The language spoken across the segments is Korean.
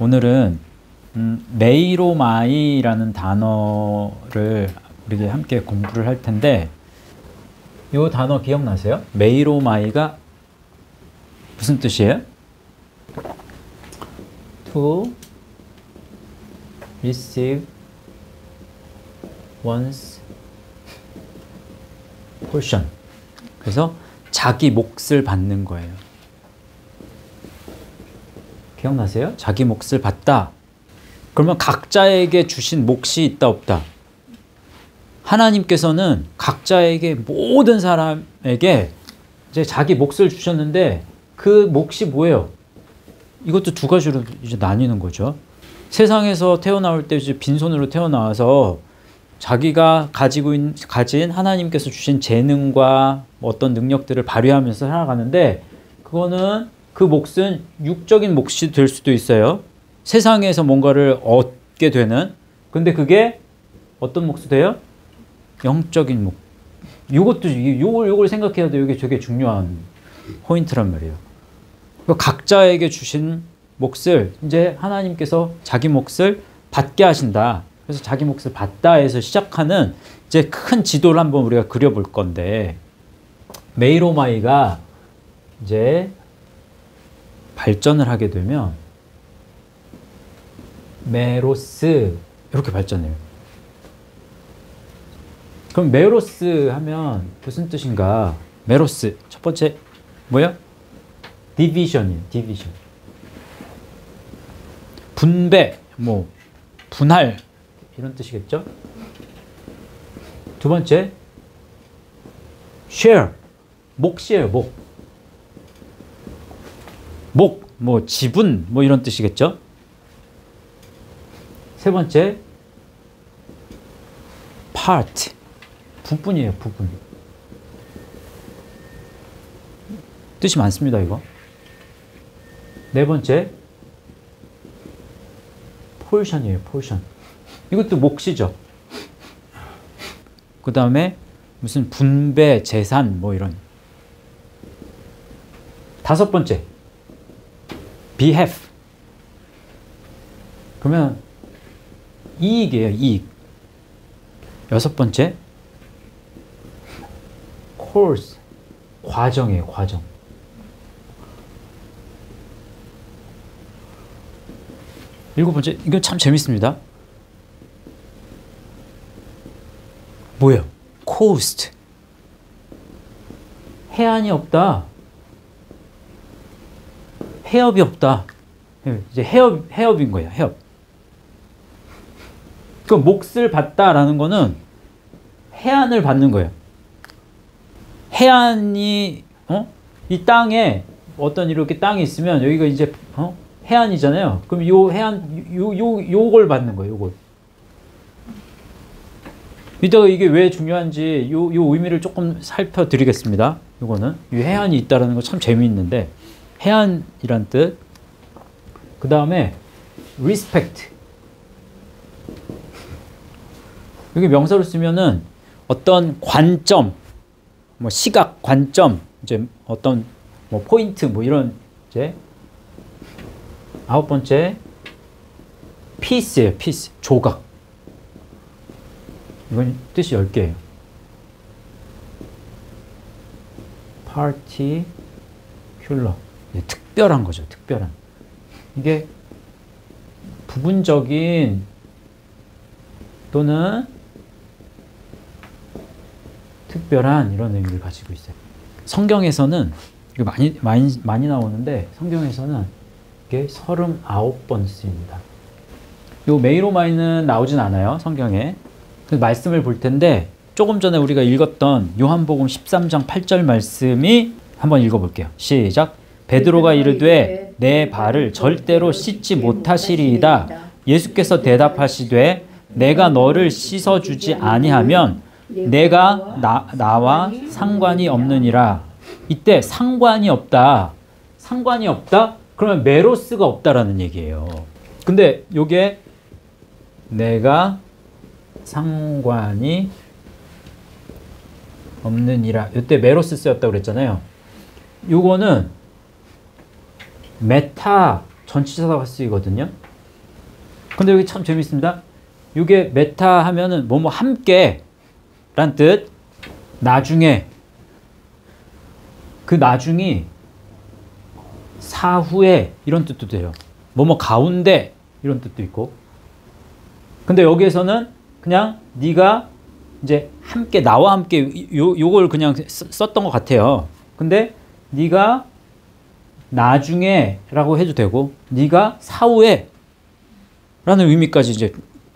오늘은 메이로마이라는 단어를 우리 함께 공부를 할 텐데, 이 단어 기억나세요? 메이로마이가 무슨 뜻이에요? To receive one's portion. 그래서 자기 몫을 받는 거예요. 기억나세요? 자기 몫을 받다. 그러면 각자에게 주신 몫이 있다 없다? 하나님께서는 각자에게, 모든 사람에게 이제 자기 몫을 주셨는데, 그 몫이 뭐예요? 이것도 두 가지로 이제 나뉘는 거죠. 세상에서 태어나올 때 이제 빈손으로 태어나와서 자기가 가진 하나님께서 주신 재능과 어떤 능력들을 발휘하면서 살아가는데, 그거는 그 몫은 육적인 몫이 될 수도 있어요. 세상에서 뭔가를 얻게 되는. 근데 그게 어떤 몫이 돼요? 영적인 몫. 요것도, 요걸 생각해야 돼요. 이게 되게 중요한 포인트란 말이에요. 각자에게 주신 몫을 이제 하나님께서 자기 몫을 받게 하신다. 그래서 자기 몫을 받다에서 시작하는 이제 큰 지도를 한번 우리가 그려볼 건데, 메이로마이가 이제 발전을 하게 되면 메로스 이렇게 발전해요. 그럼 메로스 하면 무슨 뜻인가? 메로스 첫 번째 뭐야? 디비전이에요. 디비전. 분배, 뭐 분할 이런 뜻이겠죠? 두 번째 share, 몫이에요. 목, 뭐 지분, 뭐 이런 뜻이겠죠? 세 번째 part, 부분이에요. 부분. 뜻이 많습니다. 이거. 네 번째 portion이에요. portion. 이것도 몫이죠. 그 다음에 무슨 분배, 재산, 뭐 이런. 다섯 번째 behalf. 그러면 이익이에요. 이익. 여섯 번째 course, 과정이에요. 과정. 일곱 번째, 이거 참 재밌습니다. 뭐예요? coast. 해안이 없다. 해협이 없다. 이제 해협인 거예요. 해협. 그 몫을 받다라는 거는 해안을 받는 거예요. 해안이 이 땅에 어떤 이렇게 땅이 있으면 여기가 이제 해안이잖아요. 그럼 요 해안 요걸 받는 거예요. 요걸. 이따가 이게 왜 중요한지 요 의미를 조금 살펴드리겠습니다. 요거는 이 해안이 있다라는 거 참 재미있는데, 해안이란 뜻. 그 다음에 respect. 여기 명사로 쓰면은 어떤 관점, 뭐 시각, 관점, 이제 어떤 뭐 포인트, 뭐 이런 이제. 아홉 번째 piece예요. piece, 조각. 이건 뜻이 10개예요. particular, 특별한 거죠. 특별한. 이게 부분적인 또는 특별한 이런 의미를 가지고 있어요. 성경에서는 이거 많이 나오는데, 성경에서는 이게 39번 쓰입니다. 요 메이로마이는 나오진 않아요. 성경에. 말씀을 볼 텐데, 조금 전에 우리가 읽었던 요한복음 13장 8절 말씀이 한번 읽어볼게요. 시작. 베드로가 이르되 내 발을 절대로 씻지 못하시리이다. 예수께서 대답하시되 내가 너를 씻어주지 아니하면 내가 나와 상관이 없느니라. 이때 상관이 없다. 상관이 없다? 그러면 메로스가 없다라는 얘기예요. 근데 요게 내가 상관이 없느니라. 이때 메로스 쓰였다고 그랬잖아요. 요거는 메타 전치사가 쓰이거든요. 근데 여기 참 재밌습니다. 이게 메타 하면은 뭐뭐 함께 란 뜻, 나중에, 그 나중이 사후에 이런 뜻도 돼요. 뭐뭐 가운데 이런 뜻도 있고. 근데 여기에서는 그냥 네가 이제 함께, 나와 함께 요걸 그냥 썼던 것 같아요. 근데 네가 나중에라고 해도 되고 네가 사후에 라는 의미까지 이제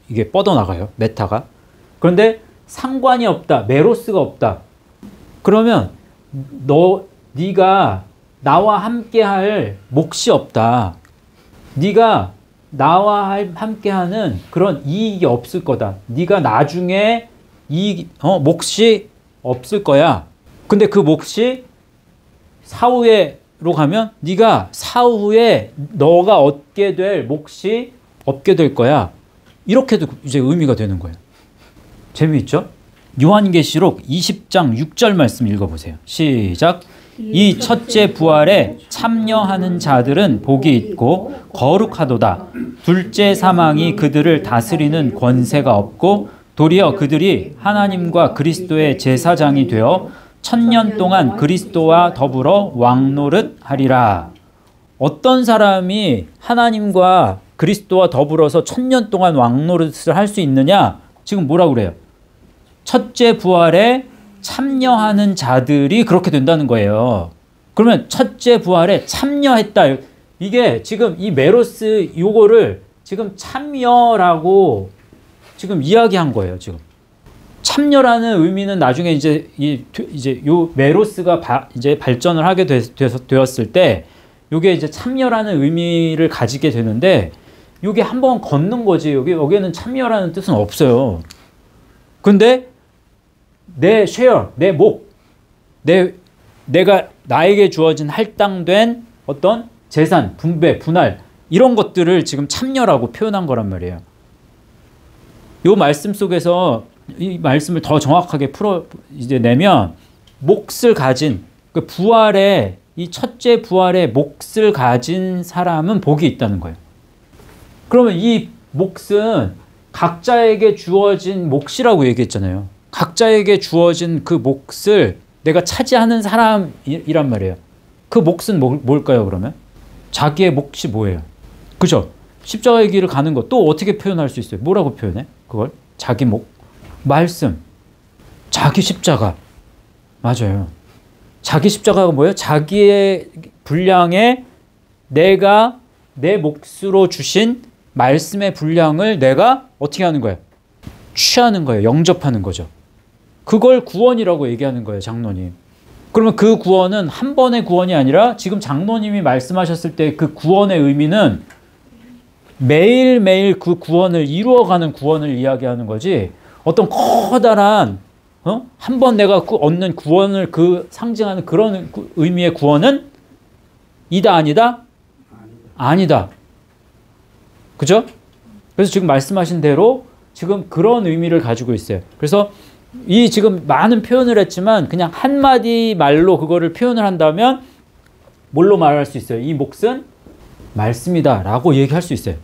이게 뻗어나가요. 메타가. 그런데 상관이 없다. 메로스가 없다. 그러면 네가 나와 함께할 몫이 없다. 네가 나와 함께하는 그런 이익이 없을 거다. 네가 나중에 몫이 없을 거야. 근데 그 몫이 사후에로 가면 네가 사후에 너가 얻게 될 몫이 없게 될 거야. 이렇게도 이제 의미가 되는 거예요. 재미있죠? 요한계시록 20장 6절 말씀 읽어보세요. 시작. 이 첫째 부활에 참여하는 자들은 복이 있고 거룩하도다. 둘째 사망이 그들을 다스리는 권세가 없고 도리어 그들이 하나님과 그리스도의 제사장이 되어 1000년 동안 그리스도와 더불어 왕노릇하리라. 어떤 사람이 하나님과 그리스도와 더불어서 1000년 동안 왕노릇을 할 수 있느냐? 지금 뭐라고 그래요? 첫째 부활에 참여하는 자들이 그렇게 된다는 거예요. 그러면 첫째 부활에 참여했다. 이게 지금 이 메로스 요거를 지금 참여라고 지금 이야기한 거예요. 지금 참여라는 의미는 나중에 이제 요 메로스가 이제 발전을 하게 되었을 때 요게 이제 참여라는 의미를 가지게 되는데 요게 한번 걷는 거지. 여기에는 참여라는 뜻은 없어요. 근데 내 쉐어, 내 목, 내가 나에게 주어진 할당된 어떤 재산, 분배, 분할 이런 것들을 지금 참여라고 표현한 거란 말이에요. 요 말씀 속에서 이 말씀을 더 정확하게 이제 내면 몫을 가진 그 부활의 이 첫째 부활의 몫을 가진 사람은 복이 있다는 거예요. 그러면 이 몫은 각자에게 주어진 몫이라고 얘기했잖아요. 각자에게 주어진 그 몫을 내가 차지하는 사람이란 말이에요. 그 몫은 뭘까요, 그러면? 자기의 몫이 뭐예요? 그죠? 십자가의 길을 가는 것 또 어떻게 표현할 수 있어요? 뭐라고 표현해? 그걸? 자기 몫. 말씀. 자기 십자가. 맞아요. 자기 십자가가 뭐예요? 자기의 분량에 내가 내 몫으로 주신 말씀의 분량을 내가 어떻게 하는 거예요? 취하는 거예요. 영접하는 거죠. 그걸 구원이라고 얘기하는 거예요, 장로님. 그러면 그 구원은 한 번의 구원이 아니라 지금 장로님이 말씀하셨을 때 그 구원의 의미는 매일매일 그 구원을 이루어가는 구원을 이야기하는 거지, 어떤 커다란 한 번 내가 얻는 구원을 상징하는 그런 의미의 구원은 이다 아니다? 아니다. 그죠? 그래서 지금 말씀하신 대로 지금 그런 의미를 가지고 있어요. 그래서 이 지금 많은 표현을 했지만 그냥 한마디 말로 그거를 표현을 한다면 뭘로 말할 수 있어요? 이 몫은 말씀이다 라고 얘기할 수 있어요.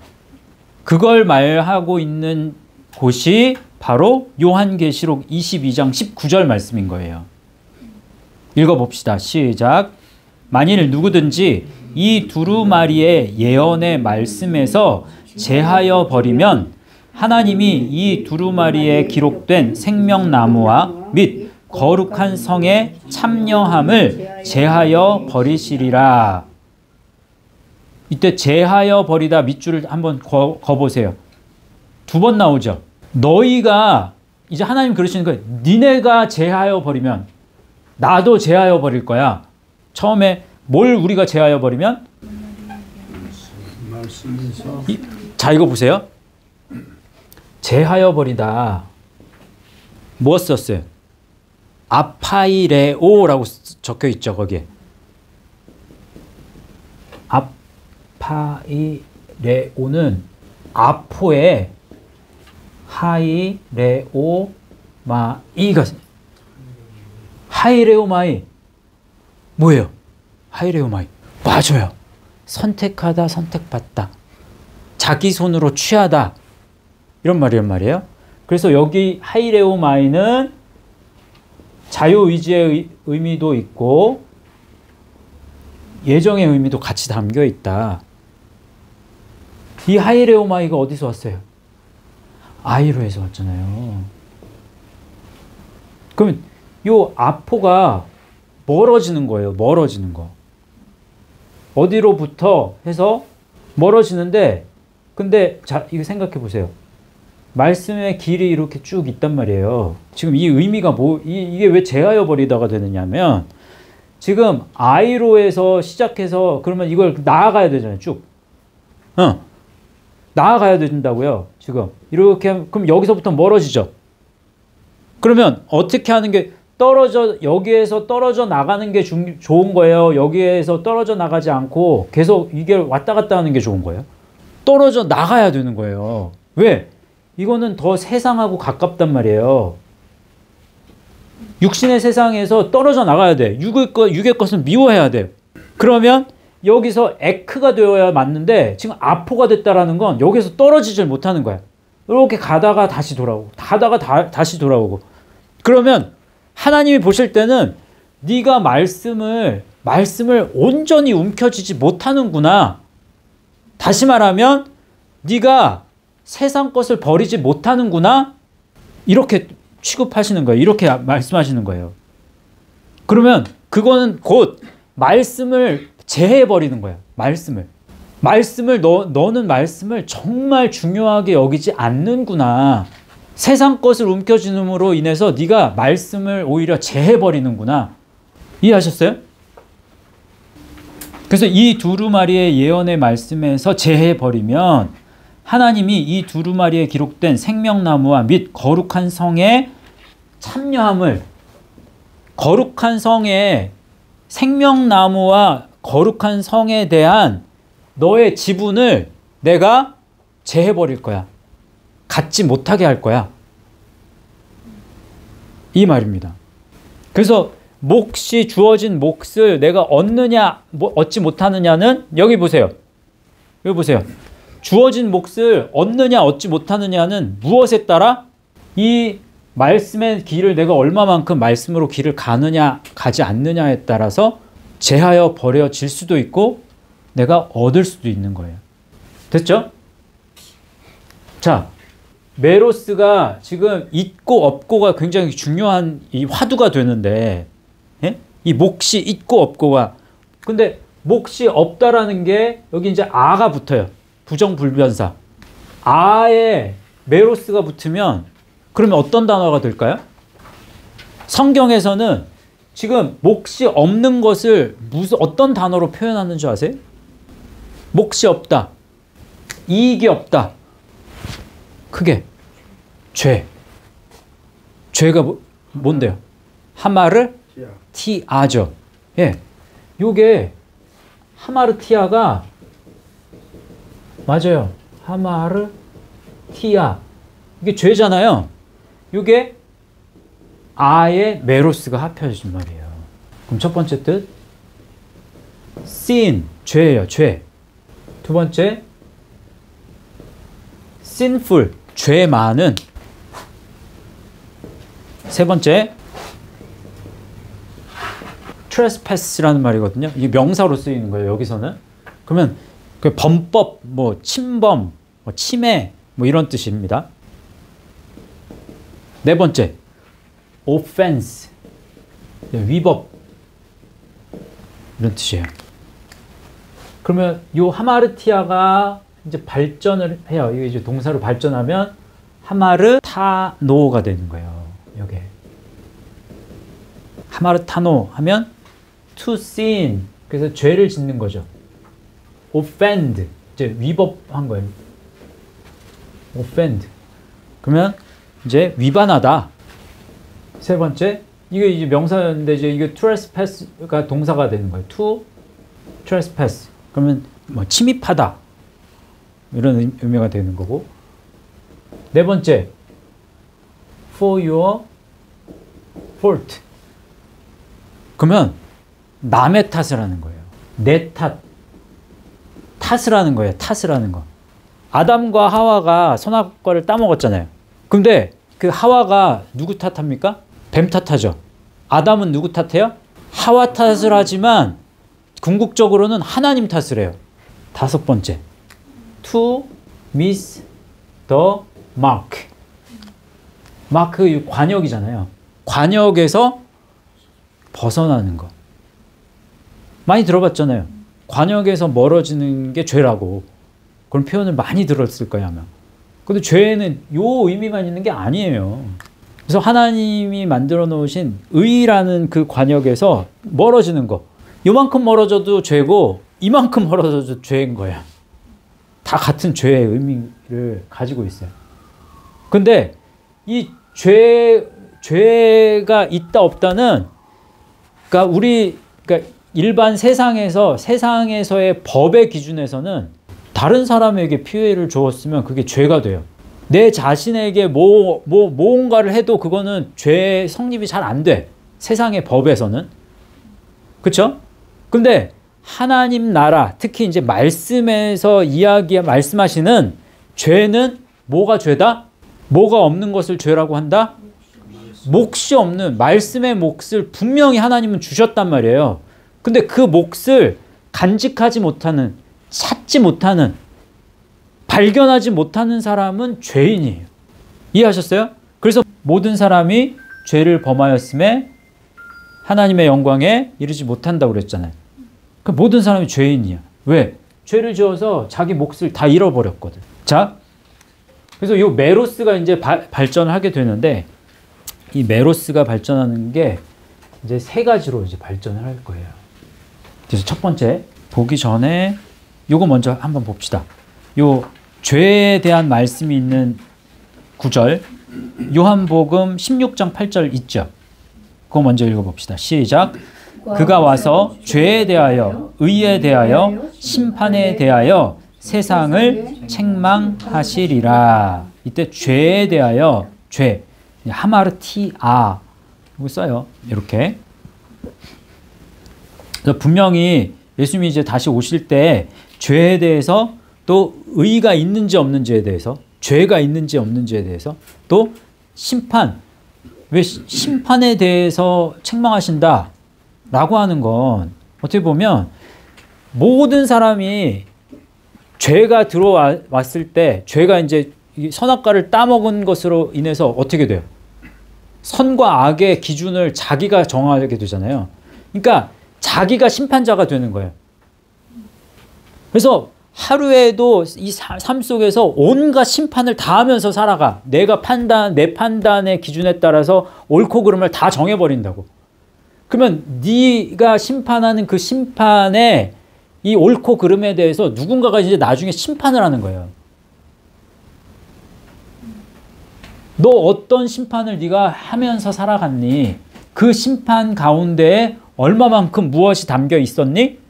그걸 말하고 있는 곳이 바로 요한계시록 22장 19절 말씀인 거예요. 읽어봅시다. 시작. 만일 누구든지 이 두루마리의 예언의 말씀에서 제하여 버리면 하나님이 이 두루마리에 기록된 생명나무와 및 거룩한 성에 참여함을 제하여 버리시리라. 이때 제하여 버리다 밑줄을 한번 거보세요. 두 번 나오죠. 너희가 이제 하나님 그러시는 거예요. 니네가 제하여 버리면 나도 제하여 버릴 거야. 처음에 뭘 우리가 제하여 버리면? 자, 이거 보세요. 제하여 버리다. 뭐 썼어요? 아파이레오라고 적혀 있죠, 거기에. 아파이레오는 아포에 하이레오마이가 하이레오마이 뭐예요? 하이레오마이 맞아요. 선택하다, 선택받다. 자기 손으로 취하다. 이런 말이에요. 그래서 여기 하이레오마이는 자유의지의 의미도 있고 예정의 의미도 같이 담겨 있다. 이 하이레오마이가 어디서 왔어요? 아이로에서 왔잖아요. 그러면 요 아포가 멀어지는 거예요. 멀어지는 거. 어디로부터 해서 멀어지는데, 근데 자, 이거 생각해 보세요. 말씀의 길이 이렇게 쭉 있단 말이에요. 지금 이 의미가 이게 왜 제하여 버리다가 되느냐면, 지금 아이로에서 시작해서 그러면 이걸 나아가야 되잖아요. 쭉. 나아가야 된다고요. 지금 이렇게 하면, 그럼 여기서부터 멀어지죠. 그러면 어떻게 하는 게 여기에서 떨어져 나가는 게 좋은 거예요? 여기에서 떨어져 나가지 않고 계속 이게 왔다 갔다 하는 게 좋은 거예요? 떨어져 나가야 되는 거예요. 왜? 이거는 더 세상하고 가깝단 말이에요. 육신의 세상에서 떨어져 나가야 돼. 육의 것은 미워해야 돼요. 그러면 여기서 에크가 되어야 맞는데 지금 아포가 됐다라는 건 여기서 떨어지질 못하는 거야. 이렇게 가다가 다시 돌아오고 다시 돌아오고. 그러면 하나님이 보실 때는 네가 말씀을 온전히 움켜쥐지 못하는구나. 다시 말하면 네가 세상 것을 버리지 못하는구나. 이렇게 취급하시는 거예요. 이렇게 말씀하시는 거예요. 그러면 그거는 곧 말씀을 제해버리는 거야. 너는 말씀을 정말 중요하게 여기지 않는구나. 세상 것을 움켜쥐는으로 인해서 네가 말씀을 오히려 제해버리는구나. 이해하셨어요? 그래서 이 두루마리의 예언의 말씀에서 제해버리면 하나님이 이 두루마리에 기록된 생명나무와 및 거룩한 성의 참여함을, 거룩한 성의 생명나무와 거룩한 성에 대한 너의 지분을 내가 제해버릴 거야. 갖지 못하게 할 거야. 이 말입니다. 그래서 몫이 주어진 몫을 내가 얻지 못하느냐는 여기 보세요. 주어진 몫을 얻느냐 얻지 못하느냐는 무엇에 따라? 이 말씀의 길을 내가 얼마만큼 말씀으로 길을 가느냐 가지 않느냐에 따라서 제하여 버려질 수도 있고 내가 얻을 수도 있는 거예요. 됐죠? 자, 메로스가 지금 있고 없고가 굉장히 중요한 이 화두가 되는데, 예? 이 몫이 있고 없고가, 근데 몫이 없다라는 게 여기 이제 아가 붙어요. 부정불변사. 아에 메로스가 붙으면 그러면 어떤 단어가 될까요? 성경에서는 지금 몫이 없는 것을 어떤 단어로 표현하는 줄 아세요? 몫이 없다. 이익이 없다. 크게 죄가 뭔데요? 하마르티아죠. 예, 요게 하마르티아가 맞아요. 하마르티아 이게 죄잖아요. 요게 아에 메로스가 합쳐진 말이에요. 그럼 첫 번째 뜻 sin 죄예요. 죄. 두 번째 sinful 죄 많은. 세 번째 trespass라는 말이거든요. 이게 명사로 쓰이는 거예요. 여기서는. 그러면 그 범법, 뭐 침범, 뭐 침해, 뭐 이런 뜻입니다. 네 번째 offense 위법 이런 뜻이에요. 그러면 요 하마르티아가 이제 발전을 해요. 이게 이제 동사로 발전하면 하마르타노가 되는 거예요. 요게 하마르타노 하면 to sin, 그래서 죄를 짓는 거죠. offend 이제 위법한 거예요. offend 그러면 이제 위반하다. 세 번째 이게 이제 명사인데 이제 이게 trespass가 동사가 되는 거예요. to trespass 그러면 뭐 침입하다 이런 의미가 되는 거고. 네 번째 for your fault 그러면 남의 탓을 하는 거예요. 내 탓을 하는 거예요. 탓을 하는 거. 아담과 하와가 선악과를 따먹었잖아요. 근데 그 하와가 누구 탓합니까? 뱀 탓하죠. 아담은 누구 탓해요? 하와 탓을 하지만 궁극적으로는 하나님 탓을 해요. 5번째. To miss the mark. 마크 관역이잖아요. 관역에서 벗어나는 거. 많이 들어봤잖아요. 관역에서 멀어지는 게 죄라고. 그런 표현을 많이 들었을 거예요, 아마. 근데 죄는 요 의미만 있는 게 아니에요. 그래서 하나님이 만들어 놓으신 의라는 그 관역에서 멀어지는 거. 요만큼 멀어져도 죄고 이만큼 멀어져도 죄인 거야. 다 같은 죄의 의미를 가지고 있어요. 근데 이 죄가 있다 없다는 그러니까 일반 세상에서의 법의 기준에서는 다른 사람에게 피해를 주었으면 그게 죄가 돼요. 내 자신에게 뭔가를 해도 그거는 죄 성립이 잘 안 돼. 세상의 법에서는. 그쵸? 근데 하나님 나라, 특히 이제 말씀에서 말씀하시는 죄는 뭐가 죄다? 뭐가 없는 것을 죄라고 한다? 몫이 없는 말씀의 몫을 분명히 하나님은 주셨단 말이에요. 근데 그 몫을 간직하지 못하는, 찾지 못하는, 발견하지 못하는 사람은 죄인이에요. 이해하셨어요? 그래서 모든 사람이 죄를 범하였음에 하나님의 영광에 이르지 못한다고 그랬잖아요. 그 모든 사람이 죄인이야. 왜? 죄를 지어서 자기 몫을 다 잃어버렸거든. 자, 그래서 이 메로스가 이제 발전을 하게 되는데, 이 메로스가 발전하는 게 이제 3가지로 이제 발전을 할 거예요. 그래서 첫 번째, 보기 전에 요거 먼저 한번 봅시다. 요 죄에 대한 말씀이 있는 구절, 요한복음 16장 8절 있죠? 그거 먼저 읽어봅시다. 시작. 그가 와서 죄에 대하여, 의에 대하여, 심판에 대하여 세상을 책망하시리라. 이때 죄에 대하여, 죄, 하마르티아 이거 써요. 이렇게. 그래서 분명히 예수님이 이제 다시 오실 때 죄에 대해서, 또 의가 있는지 없는지에 대해서, 죄가 있는지 없는지에 대해서, 또 심판, 왜 심판에 대해서 책망하신다 라고 하는 건 어떻게 보면 모든 사람이 죄가 들어왔을 때, 죄가 이제 선악과를 따먹은 것으로 인해서 어떻게 돼요? 선과 악의 기준을 자기가 정하게 되잖아요. 그러니까 자기가 심판자가 되는 거예요. 그래서 하루에도 이 삶 속에서 온갖 심판을 다 하면서 살아가. 내 판단의 기준에 따라서 옳고 그름을 다 정해버린다고. 그러면 네가 심판하는 그 심판에, 이 옳고 그름에 대해서 누군가가 이제 나중에 심판을 하는 거예요. 너 어떤 심판을 네가 하면서 살아갔니? 그 심판 가운데에 얼마만큼 무엇이 담겨 있었니?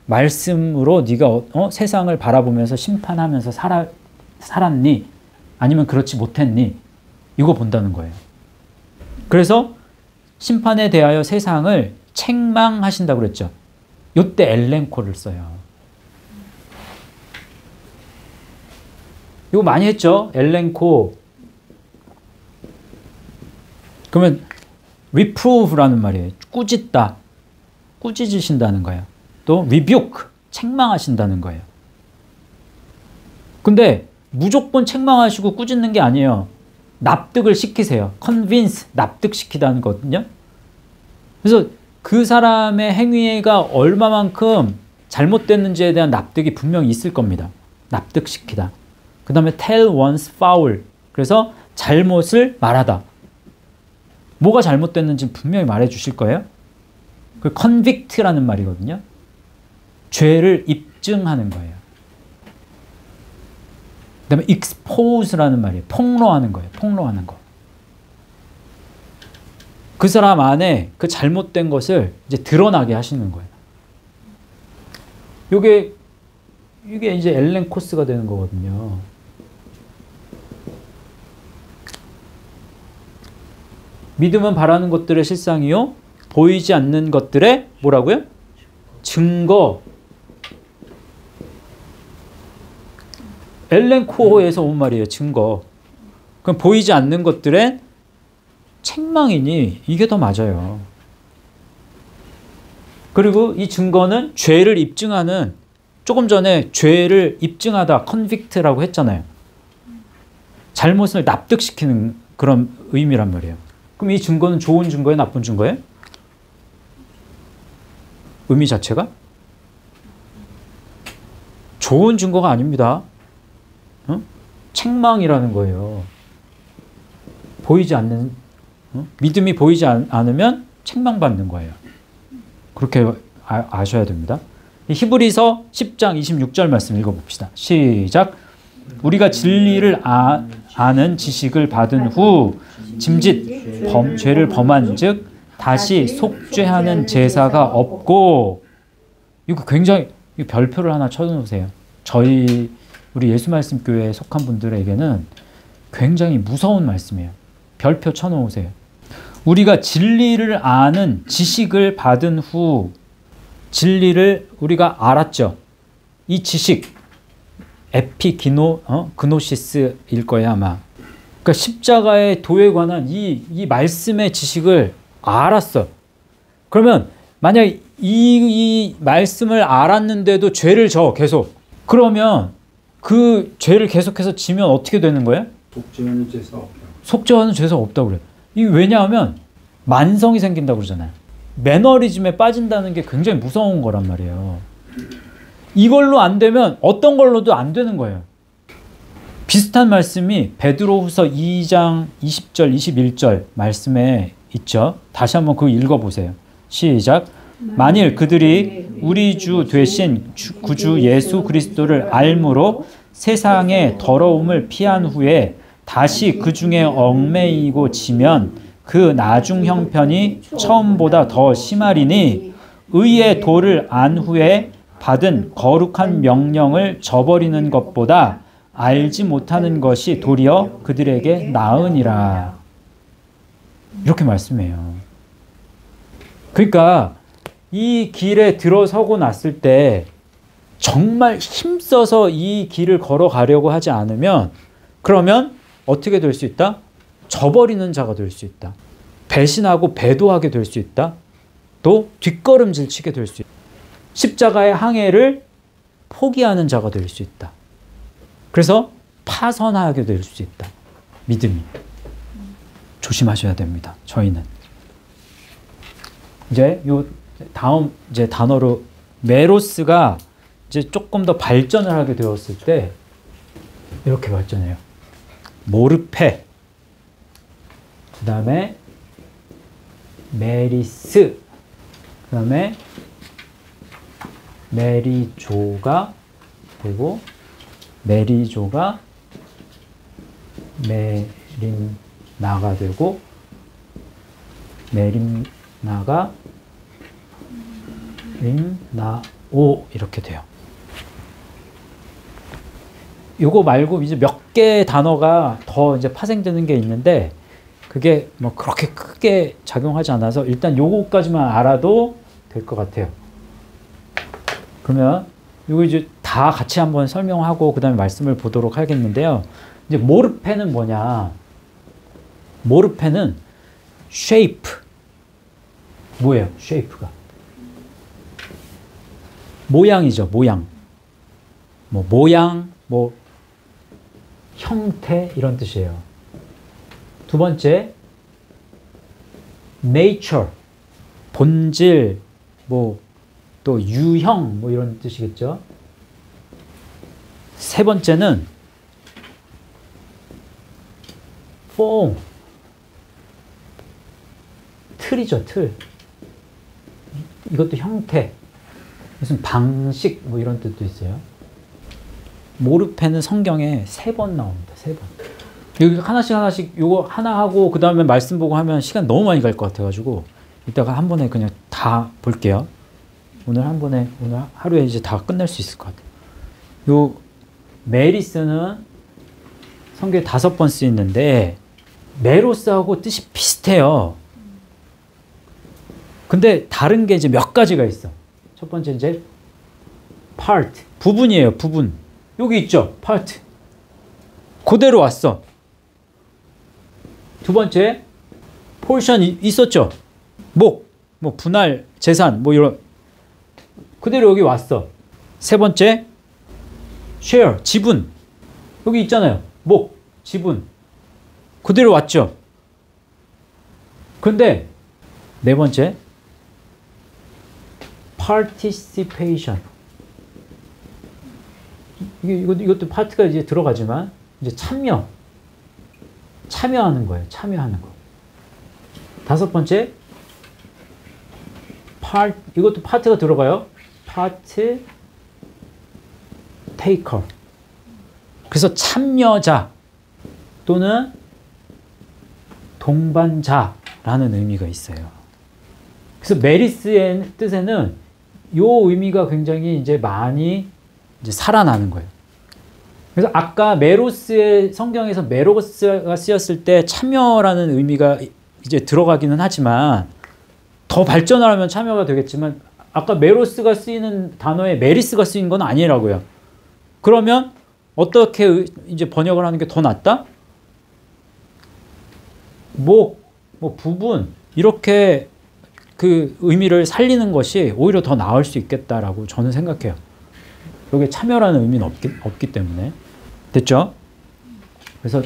말씀으로 네가 세상을 바라보면서 심판하면서 살았니? 아니면 그렇지 못했니? 이거 본다는 거예요. 그래서 심판에 대하여 세상을 책망하신다고 그랬죠. 이때 엘렌코를 써요. 이거 많이 했죠. 엘렌코. 그러면 reprove라는 말이에요. 꾸짖다. 꾸짖으신다는 거예요. 또 rebuke, 책망하신다는 거예요. 근데 무조건 책망하시고 꾸짖는 게 아니에요. 납득을 시키세요. convince, 납득시키다는 거거든요. 그래서 그 사람의 행위가 얼마만큼 잘못됐는지에 대한 납득이 분명히 있을 겁니다. 납득시키다. 그 다음에 tell one's foul. 그래서 잘못을 말하다. 뭐가 잘못됐는지 분명히 말해 주실 거예요. 그 convict라는 말이거든요. 죄를 입증하는 거예요. 그 다음에 expose라는 말이에요. 폭로하는 거예요. 폭로하는 거. 그 사람 안에 그 잘못된 것을 이제 드러나게 하시는 거예요. 이게 이제 엘렌 코스가 되는 거거든요. 믿음은 바라는 것들의 실상이요, 보이지 않는 것들의 뭐라고요? 증거. 엘렌 코어에서 온 말이에요. 증거. 그럼 보이지 않는 것들의 책망이니 이게 더 맞아요. 그리고 이 증거는 죄를 입증하는, 조금 전에 죄를 입증하다 컨빅트라고 했잖아요. 잘못을 납득시키는 그런 의미란 말이에요. 그럼 이 증거는 좋은 증거예요? 나쁜 증거예요? 의미 자체가? 좋은 증거가 아닙니다. 책망이라는 거예요. 보이지 않는, 믿음이 보이지 않으면 책망받는 거예요. 그렇게 아셔야 됩니다. 히브리서 10장 26절 말씀 읽어봅시다. 시작. 우리가 진리를 아는 지식을 받은 후 짐짓 죄를 범한 즉 다시 속죄하는 제사가 없고, 이거 굉장히 별표를 하나 쳐놓으세요. 우리 예수 말씀 교회에 속한 분들에게는 굉장히 무서운 말씀이에요. 별표 쳐놓으세요. 우리가 진리를 아는 지식을 받은 후, 진리를 우리가 알았죠. 이 지식, 그노시스일 거예요 아마. 그러니까 십자가의 도에 관한 이 말씀의 지식을 알았어. 그러면 만약 이 말씀을 알았는데도 죄를 져 계속, 그러면 그 죄를 계속해서 지면 어떻게 되는 거예요? 속죄하는 죄가 없다. 속죄하는 죄가 없다고 그래요. 이게 왜냐하면 만성이 생긴다고 그러잖아요. 매너리즘에 빠진다는 게 굉장히 무서운 거란 말이에요. 이걸로 안 되면 어떤 걸로도 안 되는 거예요. 비슷한 말씀이 베드로후서 2장 20절 21절 말씀에 있죠. 다시 한번 그거 읽어보세요. 시작. 만일 그들이 우리 주 되신 구주 예수 그리스도를 알므로 세상의 더러움을 피한 후에 다시 그 중에 얽매이고 지면 그 나중 형편이 처음보다 더 심하리니 의의 도를 안 후에 받은 거룩한 명령을 저버리는 것보다 알지 못하는 것이 도리어 그들에게 나으니라. 이렇게 말씀해요. 그러니까 이 길에 들어서고 났을 때 정말 힘써서 이 길을 걸어가려고 하지 않으면, 그러면 어떻게 될 수 있다? 저버리는 자가 될 수 있다. 배신하고 배도하게 될 수 있다. 또 뒷걸음질 치게 될 수 있다. 십자가의 항해를 포기하는 자가 될 수 있다. 그래서 파선하게 될 수 있다. 믿음이. 조심하셔야 됩니다. 저희는. 이제 요 다음 이제 단어로 메로스가 이제 조금 더 발전을 하게 되었을 때 이렇게 발전해요. 모르페, 그 다음에 메리스, 그 다음에 메리조가 되고, 메리조가 메림나가 되고, 메림나가 림나오 이렇게 돼요. 요거 말고 이제 몇 개의 단어가 더 이제 파생되는 게 있는데 그게 뭐 그렇게 크게 작용하지 않아서 일단 요거까지만 알아도 될 것 같아요. 그러면 요거 이제 다 같이 한번 설명하고 그 다음에 말씀을 보도록 하겠는데요. 이제 모르페는 뭐냐? 모르페는 shape. 뭐예요? shape가 모양이죠. 모양. 뭐 모양, 뭐 형태 이런 뜻이에요. 두 번째 nature, 본질, 뭐 또 유형 뭐 이런 뜻이겠죠. 세 번째는 form, 틀이죠. 틀. 이것도 형태, 무슨 방식 뭐 이런 뜻도 있어요. 모르페는 성경에 3번 나옵니다. 3번. 여기 하나씩 요거 하나 하고 그 다음에 말씀 보고 하면 시간 너무 많이 갈 것 같아가지고 이따가 한 번에 그냥 다 볼게요. 오늘 한 번에, 오늘 하루에 이제 다 끝낼 수 있을 것 같아요. 요 메리스는 성경에 5번 쓰이는데 메로스하고 뜻이 비슷해요. 근데 다른 게 이제 몇 가지가 있어. 첫 번째 이제 part, 부분이에요. 부분. 여기 있죠. part. 그대로 왔어. 두 번째, 포션 있었죠. 목, 뭐 분할, 재산, 뭐 이런 그대로 여기 왔어. 세 번째, share, 지분. 여기 있잖아요. 목, 지분. 그대로 왔죠. 근데 네 번째, participation. 이것도 파트가 이제 들어가지만 이제 참여하는 거예요. 참여하는 거. 다섯 번째, 이것도 파트가 들어가요. 파트 테이커. 그래서 참여자 또는 동반자라는 의미가 있어요. 그래서 메리스의 뜻에는 요 의미가 굉장히 이제 많이 이제 살아나는 거예요. 그래서 아까 메로스의 성경에서 메로스가 쓰였을 때 참여라는 의미가 이제 들어가기는 하지만 더 발전을 하면 참여가 되겠지만 아까 메로스가 쓰이는 단어에 메리스가 쓰인 건 아니라고요. 그러면 어떻게 이제 번역을 하는 게 더 낫다? 뭐 부분 이렇게 그 의미를 살리는 것이 오히려 더 나을 수 있겠다라고 저는 생각해요. 여기에 참여라는 의미는 없기 때문에. 됐죠? 그래서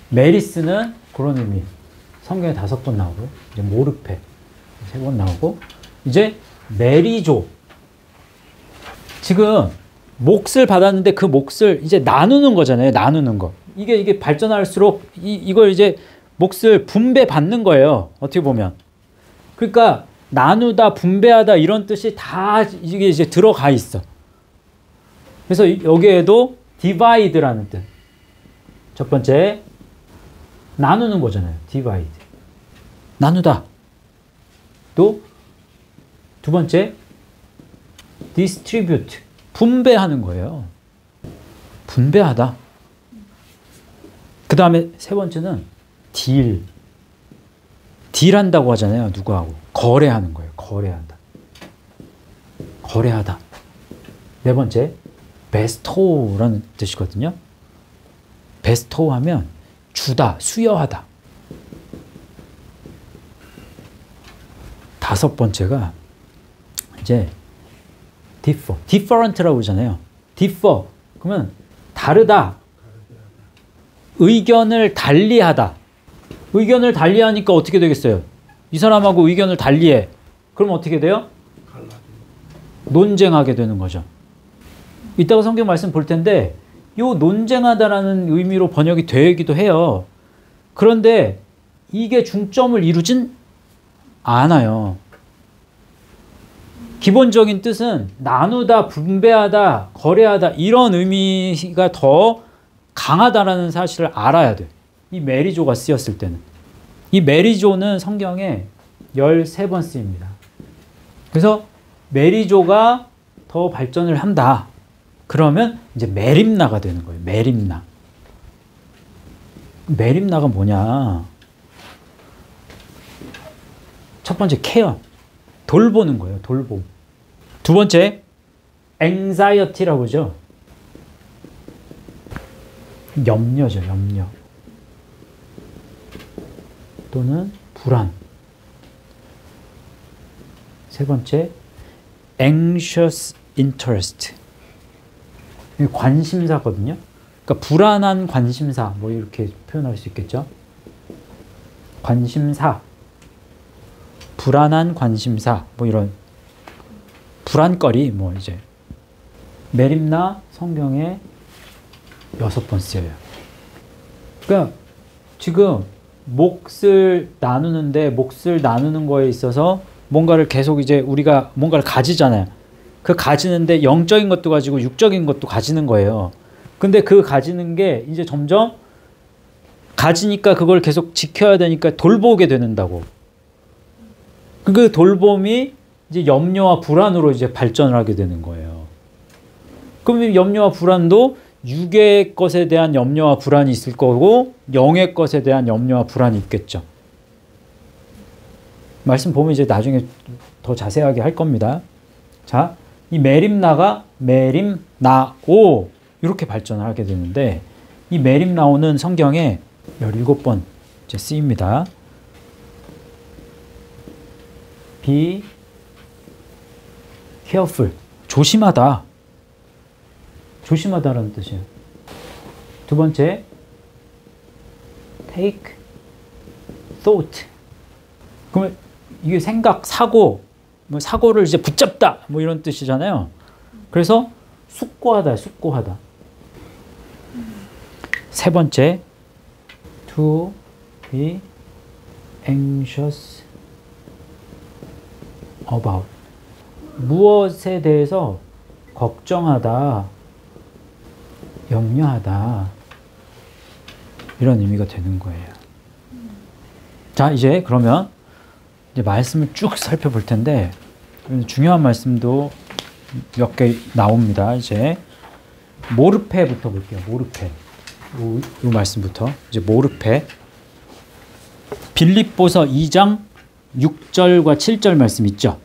메리스는 그런 의미. 성경에 5번 나오고, 이제 모르페 3번 나오고, 이제 메리조. 지금 몫을 받았는데 그 몫을 이제 나누는 거잖아요. 나누는 거. 이게 발전할수록 이걸 이제 몫을 분배받는 거예요. 어떻게 보면. 그러니까 나누다, 분배하다 이런 뜻이 다 이게 이제 들어가 있어. 그래서 여기에도 divide라는 뜻. 첫 번째, 나누는 거잖아요. divide. 나누다. 또 두 번째, distribute. 분배하는 거예요. 분배하다. 그 다음에 세 번째는 deal. 딜한다고 하잖아요. 누구하고. 거래하는 거예요. 거래한다. 거래하다. 네 번째, 베스토우라는 뜻이거든요. 베스토우 하면 주다, 수여하다. 다섯 번째가 이제 differ, different라고 하잖아요. differ, 그러면 다르다. 의견을 달리하다. 의견을 달리하니까 어떻게 되겠어요? 이 사람하고 의견을 달리해. 그럼 어떻게 돼요? 논쟁하게 되는 거죠. 이따가 성경 말씀 볼 텐데 요 논쟁하다라는 의미로 번역이 되기도 해요. 그런데 이게 중점을 이루진 않아요. 기본적인 뜻은 나누다, 분배하다, 거래하다 이런 의미가 더 강하다라는 사실을 알아야 돼. 이 메리조가 쓰였을 때는. 이 메리조는 성경에 13번 쓰입니다. 그래서 메리조가 더 발전을 한다. 그러면 이제 메림나가 되는 거예요. 메림나. 메림나가 뭐냐? 첫 번째 케어. 돌보는 거예요. 돌봄. 두 번째 anxiety라고 하죠. 염려죠. 염려. 또는 불안. 세 번째 anxious interest. 관심사거든요. 그러니까 불안한 관심사 뭐 이렇게 표현할 수 있겠죠. 관심사, 불안한 관심사 뭐 이런 불안거리 뭐 이제 메림나 성경에 6번 쓰여요. 그러니까 지금 몫을 나누는 거에 있어서 뭔가를 계속 이제 우리가 뭔가를 가지잖아요. 그 가지는데 영적인 것도 가지고 육적인 것도 가지는 거예요. 근데 그 가지는 게 이제 점점 가지니까 그걸 계속 지켜야 되니까 돌보게 되는다고. 그 돌봄이 이제 염려와 불안으로 이제 발전을 하게 되는 거예요. 그럼 염려와 불안도 육의 것에 대한 염려와 불안이 있을 거고 영의 것에 대한 염려와 불안이 있겠죠. 말씀 보면 이제 나중에 더 자세하게 할 겁니다. 자, 이 메림나가 메림나오 이렇게 발전을 하게 되는데 이 이 매립 나오는 성경에 17번 쓰입니다. Be careful. 조심하다. 조심하다라는 뜻이에요. 두 번째, take thought. 그러면 이게 생각, 사고, 뭐 사고를 이제 붙잡다, 뭐 이런 뜻이잖아요. 그래서 숙고하다, 숙고하다. 세 번째, to be anxious about. 무엇에 대해서 걱정하다, 염려하다, 이런 의미가 되는 거예요. 자, 이제 그러면 이제 말씀을 쭉 살펴볼 텐데, 중요한 말씀도 몇 개 나옵니다. 이제 모르페부터 볼게요. 모르페. 이 말씀부터. 이제 모르페. 빌립보서 2장 6절과 7절 말씀 있죠?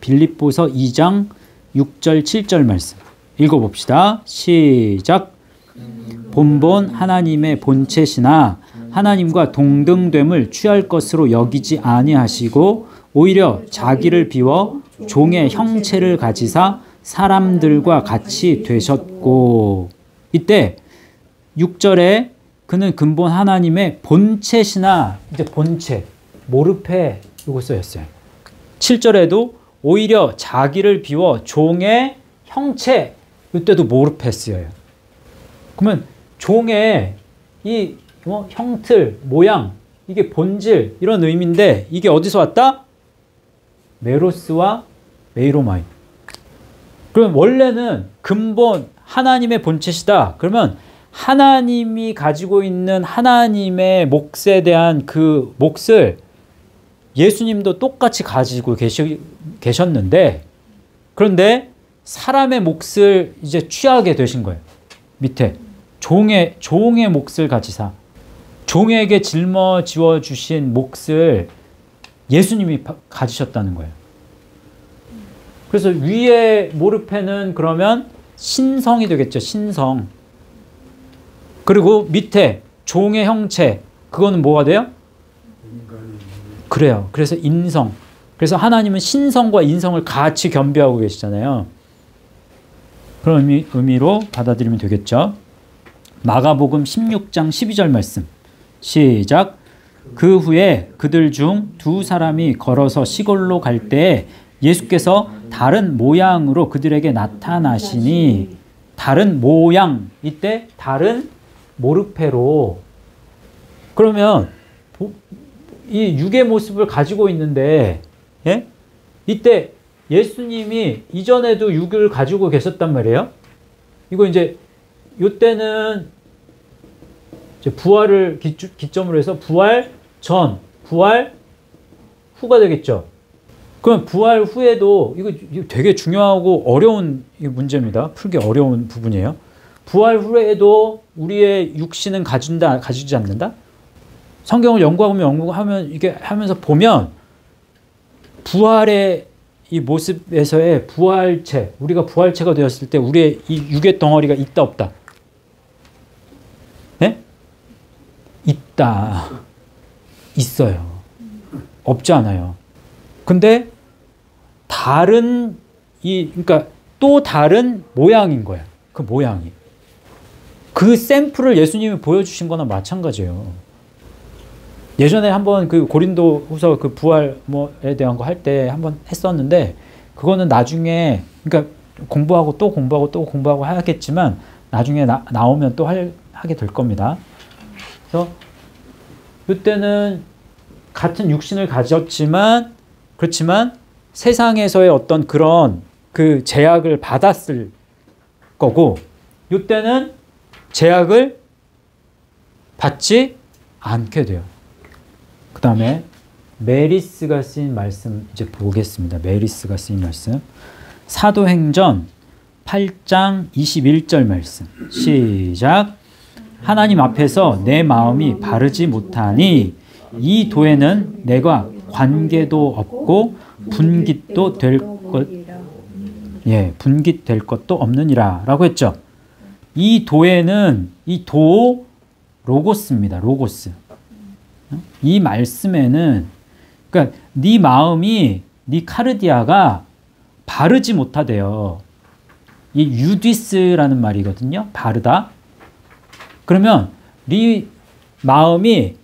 빌립보서 2장 6절 7절 말씀 읽어봅시다. 시작. 본본 하나님의 본체시나 하나님과 동등됨을 취할 것으로 여기지 아니하시고 오히려 자기를 비워 종의 형체를 가지사 사람들과 같이 되셨고. 이때 6절에 그는 근본 하나님의 본체시나, 이제 본체, 모르페 이거 쓰였어요. 7절에도 오히려 자기를 비워 종의 형체, 이때도 모르페 쓰여요. 그러면 종의 이 형틀, 모양, 이게 본질, 이런 의미인데 이게 어디서 왔다? 메로스와 메이로마이. 그러면 원래는 근본 하나님의 본체시다. 그러면 하나님이 가지고 있는 하나님의 몫에 대한 그 몫을 예수님도 똑같이 가지고 계셨는데, 그런데 사람의 몫을 이제 취하게 되신 거예요. 밑에 종의 몫을 가지사, 종에게 짊어지워 주신 몫을 예수님이 가지셨다는 거예요. 그래서 위에 모르페는 그러면 신성이 되겠죠. 신성. 그리고 밑에 종의 형체, 그거는 뭐가 돼요? 그래요. 그래서 인성. 그래서 하나님은 신성과 인성을 같이 겸비하고 계시잖아요. 그런 의미로 받아들이면 되겠죠. 마가복음 16장 12절 말씀 시작. 그 후에 그들 중 두 사람이 걸어서 시골로 갈 때에 예수께서 다른 모양으로 그들에게 나타나시니, 다른 모양, 이때 다른 모르페로. 그러면 이 육의 모습을 가지고 있는데, 예? 이때 예수님이 이전에도 육을 가지고 계셨단 말이에요. 이거 이제 이때는 이제 부활을 기점으로 해서 부활 전, 부활 후가 되겠죠. 그럼 부활 후에도 이거 되게 중요하고 어려운 문제입니다. 풀기 어려운 부분이에요. 부활 후에도 우리의 육신은 가지지 않는다? 성경을 연구하면 이게 하면서 보면 부활의 이 모습에서의 부활체, 우리가 부활체가 되었을 때 우리의 이 육의 덩어리가 있다 없다? 네? 있다. 있어요. 없지 않아요. 근데 그러니까 또 다른 모양인 거야. 그 모양이. 그 샘플을 예수님이 보여주신 거나 마찬가지예요. 예전에 한번 그 고린도 후서 그 부활 뭐에 대한 거 할 때 한번 했었는데, 그거는 나중에, 그러니까 공부하고 또 공부하고 또 공부하고 하겠지만 나중에 나오면 또 하게 될 겁니다. 그래서 그때는 같은 육신을 가졌지만, 그렇지만 세상에서의 어떤 그런 그 제약을 받았을 거고, 이때는 제약을 받지 않게 돼요. 그 다음에 메리스가 쓰인 말씀 이제 보겠습니다. 메리스가 쓰인 말씀. 사도행전 8장 21절 말씀. 시작. 하나님 앞에서 내 마음이 바르지 못하니 이 도에는 내가 관계도 없고 분깃도 될 것도 없느니라 라고 했죠. 이 도에는 이 도 로고스입니다. 로고스. 이 말씀에는 그러니까 네 마음이 네 카르디아가 바르지 못하대요. 이 유디스라는 말이거든요. 바르다. 그러면 네 마음이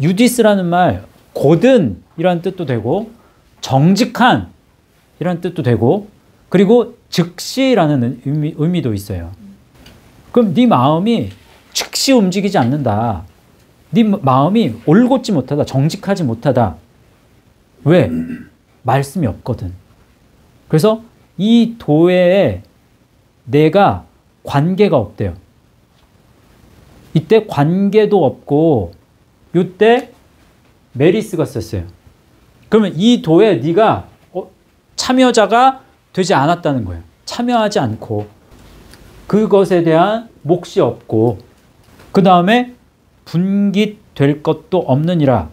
유디스라는 말 고든 이라는 뜻도 되고 정직한 이라는 뜻도 되고 그리고 즉시라는 의미도 있어요. 그럼 네 마음이 즉시 움직이지 않는다. 네 마음이 올곧지 못하다. 정직하지 못하다. 왜? 말씀이 없거든. 그래서 이 도에 내가 관계가 없대요. 이때 관계도 없고 이때 메리스가 썼어요. 그러면 이 도에 네가 참여자가 되지 않았다는 거예요. 참여하지 않고 그것에 대한 몫이 없고 그 다음에 분깃될 것도 없느니라.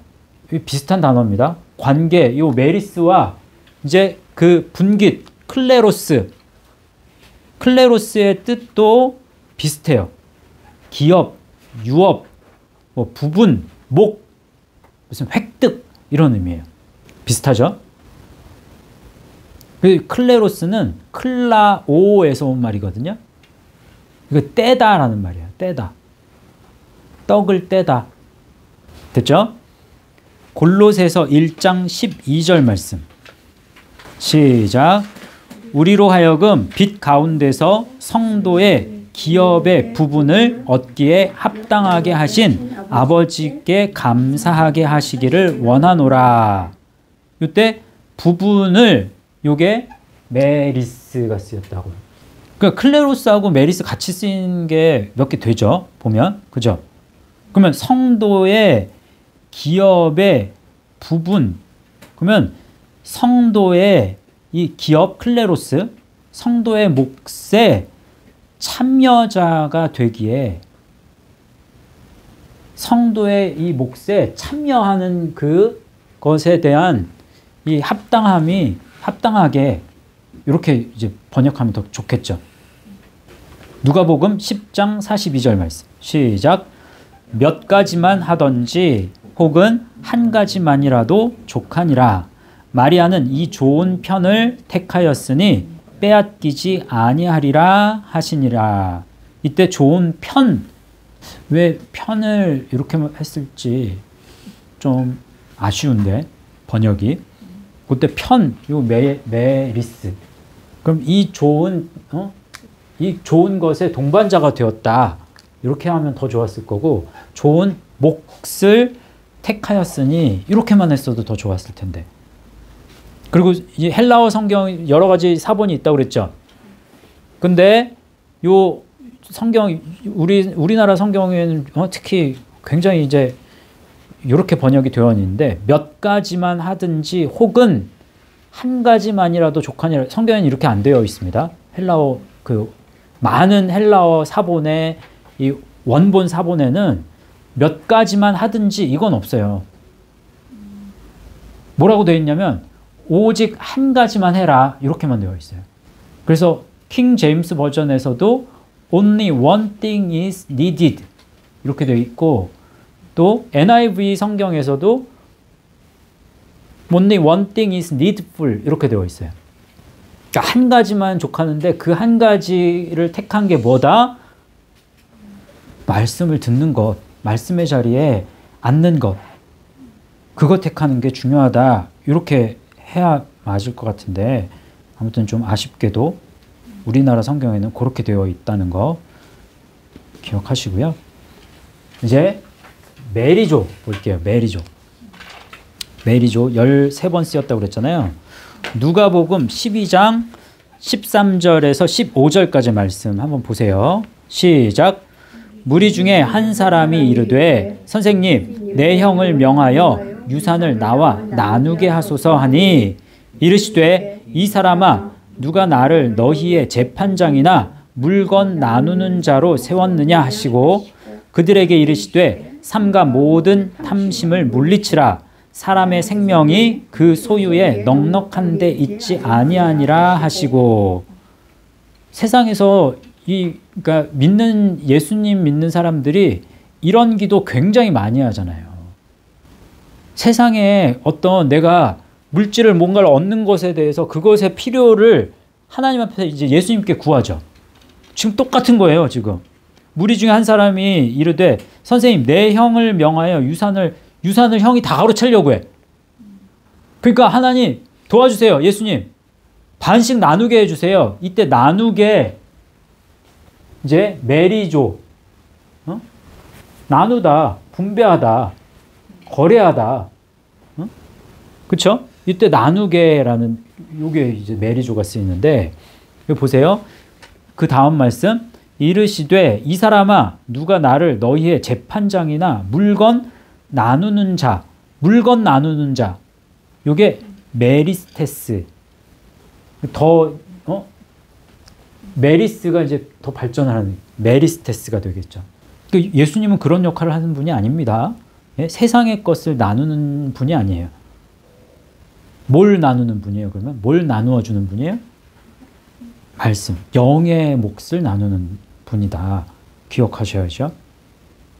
비슷한 단어입니다. 관계, 이 메리스와 이제 그 분깃, 클레로스의 뜻도 비슷해요. 기업, 유업, 뭐 부분, 목, 무슨 획득 이런 의미예요. 비슷하죠? 클레로스는 클라오에서 온 말이거든요. 이거 떼다라는 말이에요. 떼다. 떡을 떼다. 됐죠? 골로새서 1장 12절 말씀. 시작. 우리로 하여금 빛 가운데서 성도의 기업의 부분을 얻기에 합당하게 하신 아버지께 감사하게 하시기를 원하노라. 이때 부분을 요게 메리스가 쓰였다고요. 그러니까 클레로스하고 메리스 같이 쓰인 게 몇 개 되죠. 보면. 그죠? 그러면 성도의 기업의 부분. 그러면 성도의 이 기업 클레로스, 성도의 몫에 참여자가 되기에 성도의 이 몫에 참여하는 그것에 대한 이 합당하게 이렇게 이제 번역하면 더 좋겠죠. 누가복음 10장 42절 말씀. 시작. 몇 가지만 하던지 혹은 한 가지만이라도 족하니라. 마리아는 이 좋은 편을 택하였으니 빼앗기지 아니하리라 하시니라. 이때 좋은 편, 왜 편을 이렇게 했을지 좀 아쉬운데 번역이. 그때 편, 요 메리스. 그럼 이 좋은 것에 동반자가 되었다. 이렇게 하면 더 좋았을 거고, 좋은 몫을 택하였으니 이렇게만 했어도 더 좋았을 텐데. 그리고 이 헬라어 성경 여러 가지 사본이 있다고 그랬죠. 근데 요 성경 우리나라 성경에는 특히 굉장히 이제 이렇게 번역이 되어 있는데 몇 가지만 하든지 혹은 한 가지만이라도 족하니라. 성경에는 이렇게 안 되어 있습니다. 헬라어 많은 헬라어 사본의 이 원본 사본에는 몇 가지만 하든지 이건 없어요. 뭐라고 되어 있냐면 오직 한 가지만 해라 이렇게만 되어 있어요. 그래서 킹 제임스 버전에서도 only one thing is needed 이렇게 되어 있고, 또 NIV 성경에서도 only one thing is needful 이렇게 되어 있어요. 그러니까 한 가지만 족하는데 그 한 가지를 택한 게 뭐다? 말씀을 듣는 것, 말씀의 자리에 앉는 것, 그거 택하는 게 중요하다. 이렇게 해야 맞을 것 같은데 아무튼 좀 아쉽게도 우리나라 성경에는 그렇게 되어 있다는 거 기억하시고요. 이제 메리조 볼게요. 메리조 13번 쓰였다고 그랬잖아요. 누가복음 12장 13절에서 15절까지 말씀 한번 보세요. 시작. 무리 중에 한 사람이 이르되 선생님 내 형을 명하여 유산을 나와 나누게 하소서 하니 이르시되 이 사람아 누가 나를 너희의 재판장이나 물건 나누는 자로 세웠느냐 하시고 그들에게 이르시되 삼가 모든 탐심을 물리치라. 사람의 생명이 그 소유에 넉넉한 데 있지 아니하니라 하시고. 세상에서 그러니까 예수님 믿는 사람들이 이런 기도 굉장히 많이 하잖아요. 세상에 어떤 내가 물질을 뭔가를 얻는 것에 대해서 그것의 필요를 하나님 앞에 이제 예수님께 구하죠. 지금 똑같은 거예요, 지금. 무리 중에 한 사람이 이르되 선생님 내 형을 명하여 유산을 형이 다 가로채려고 해. 그러니까 하나님 도와주세요. 예수님 반씩 나누게 해주세요. 이때 나누게 이제 메리조 나누다, 분배하다, 거래하다, 그렇죠? 이때 나누게라는 요게 이제 메리조가 쓰이는데 여기 보세요. 그 다음 말씀 이르시되 이 사람아 누가 나를 너희의 재판장이나 물건 나누는 자 요게 메리스테스 더 메리스가 이제 더 발전하는 메리스테스가 되겠죠. 그러니까 예수님은 그런 역할을 하는 분이 아닙니다. 예? 세상의 것을 나누는 분이 아니에요. 뭘 나누는 분이에요? 그러면 뭘 나누어 주는 분이에요? 말씀, 영의 몫을 나누는 분이다. 기억하셔야죠.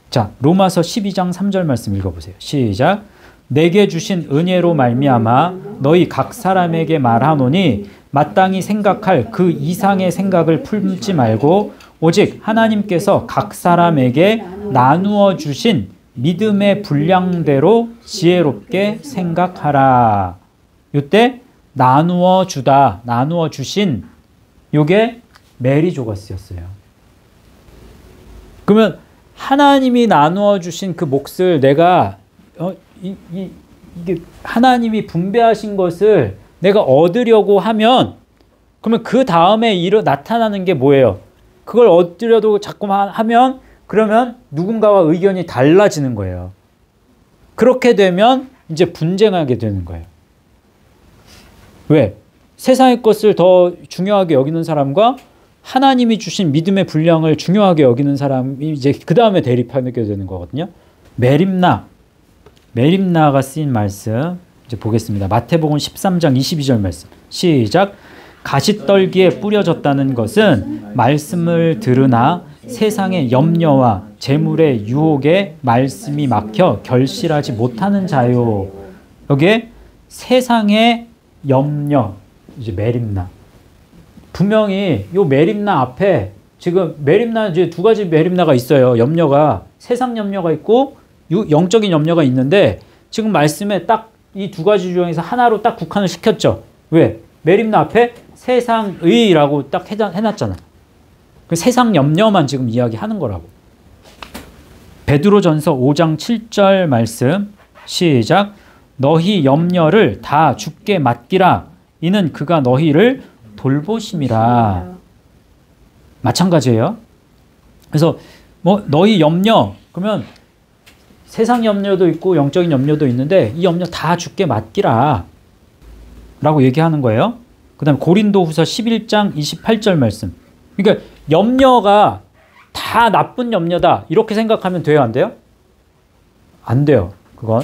자, 로마서 12장 3절 말씀 읽어보세요. 시작. 내게 주신 은혜로 말미암아 너희 각 사람에게 말하노니 마땅히 생각할 그 이상의 생각을 품지 말고 오직 하나님께서 각 사람에게 나누어 주신 믿음의 분량대로 지혜롭게 생각하라. 이때 나누어 주다, 나누어 주신 요게 메리조가 쓰였어요. 그러면 하나님이 나누어 주신 그 몫을 내가 이게 하나님이 분배하신 것을 내가 얻으려고 하면 그러면 그 다음에 나타나는 게 뭐예요? 그걸 얻으려고 자꾸만 하면 그러면 누군가와 의견이 달라지는 거예요. 그렇게 되면 이제 분쟁하게 되는 거예요. 왜? 세상의 것을 더 중요하게 여기는 사람과 하나님이 주신 믿음의 분량을 중요하게 여기는 사람이 이제 그 다음에 대립하게 되는 거거든요. 메림나가 쓰인 말씀 이제 보겠습니다. 마태복음 13장 22절 말씀. 시작. 가시떨기에 뿌려졌다는 것은 말씀을 들으나 세상의 염려와 재물의 유혹에 말씀이 막혀 결실하지 못하는 자요. 여기에 세상의 염려, 이제 메림나. 분명히 요 메림나 앞에 지금 메림나 이제 두 가지 메림나가 있어요. 염려가 세상 염려가 있고 영적인 염려가 있는데 지금 말씀에 딱 이 두 가지 중에서 하나로 딱 국한을 시켰죠. 왜? 메림나 앞에 세상의라고 딱 해놨잖아. 그 세상 염려만 지금 이야기하는 거라고. 베드로전서 5장 7절 말씀 시작. 너희 염려를 다 주께 맡기라. 이는 그가 너희를 돌보심이라. 마찬가지예요. 그래서 뭐 너희 염려 그러면 세상 염려도 있고 영적인 염려도 있는데 이 염려 다 주께 맡기라 라고 얘기하는 거예요. 그 다음에 고린도후서 11장 28절 말씀. 그러니까 염려가 다 나쁜 염려다 이렇게 생각하면 돼요? 안 돼요? 안 돼요. 그건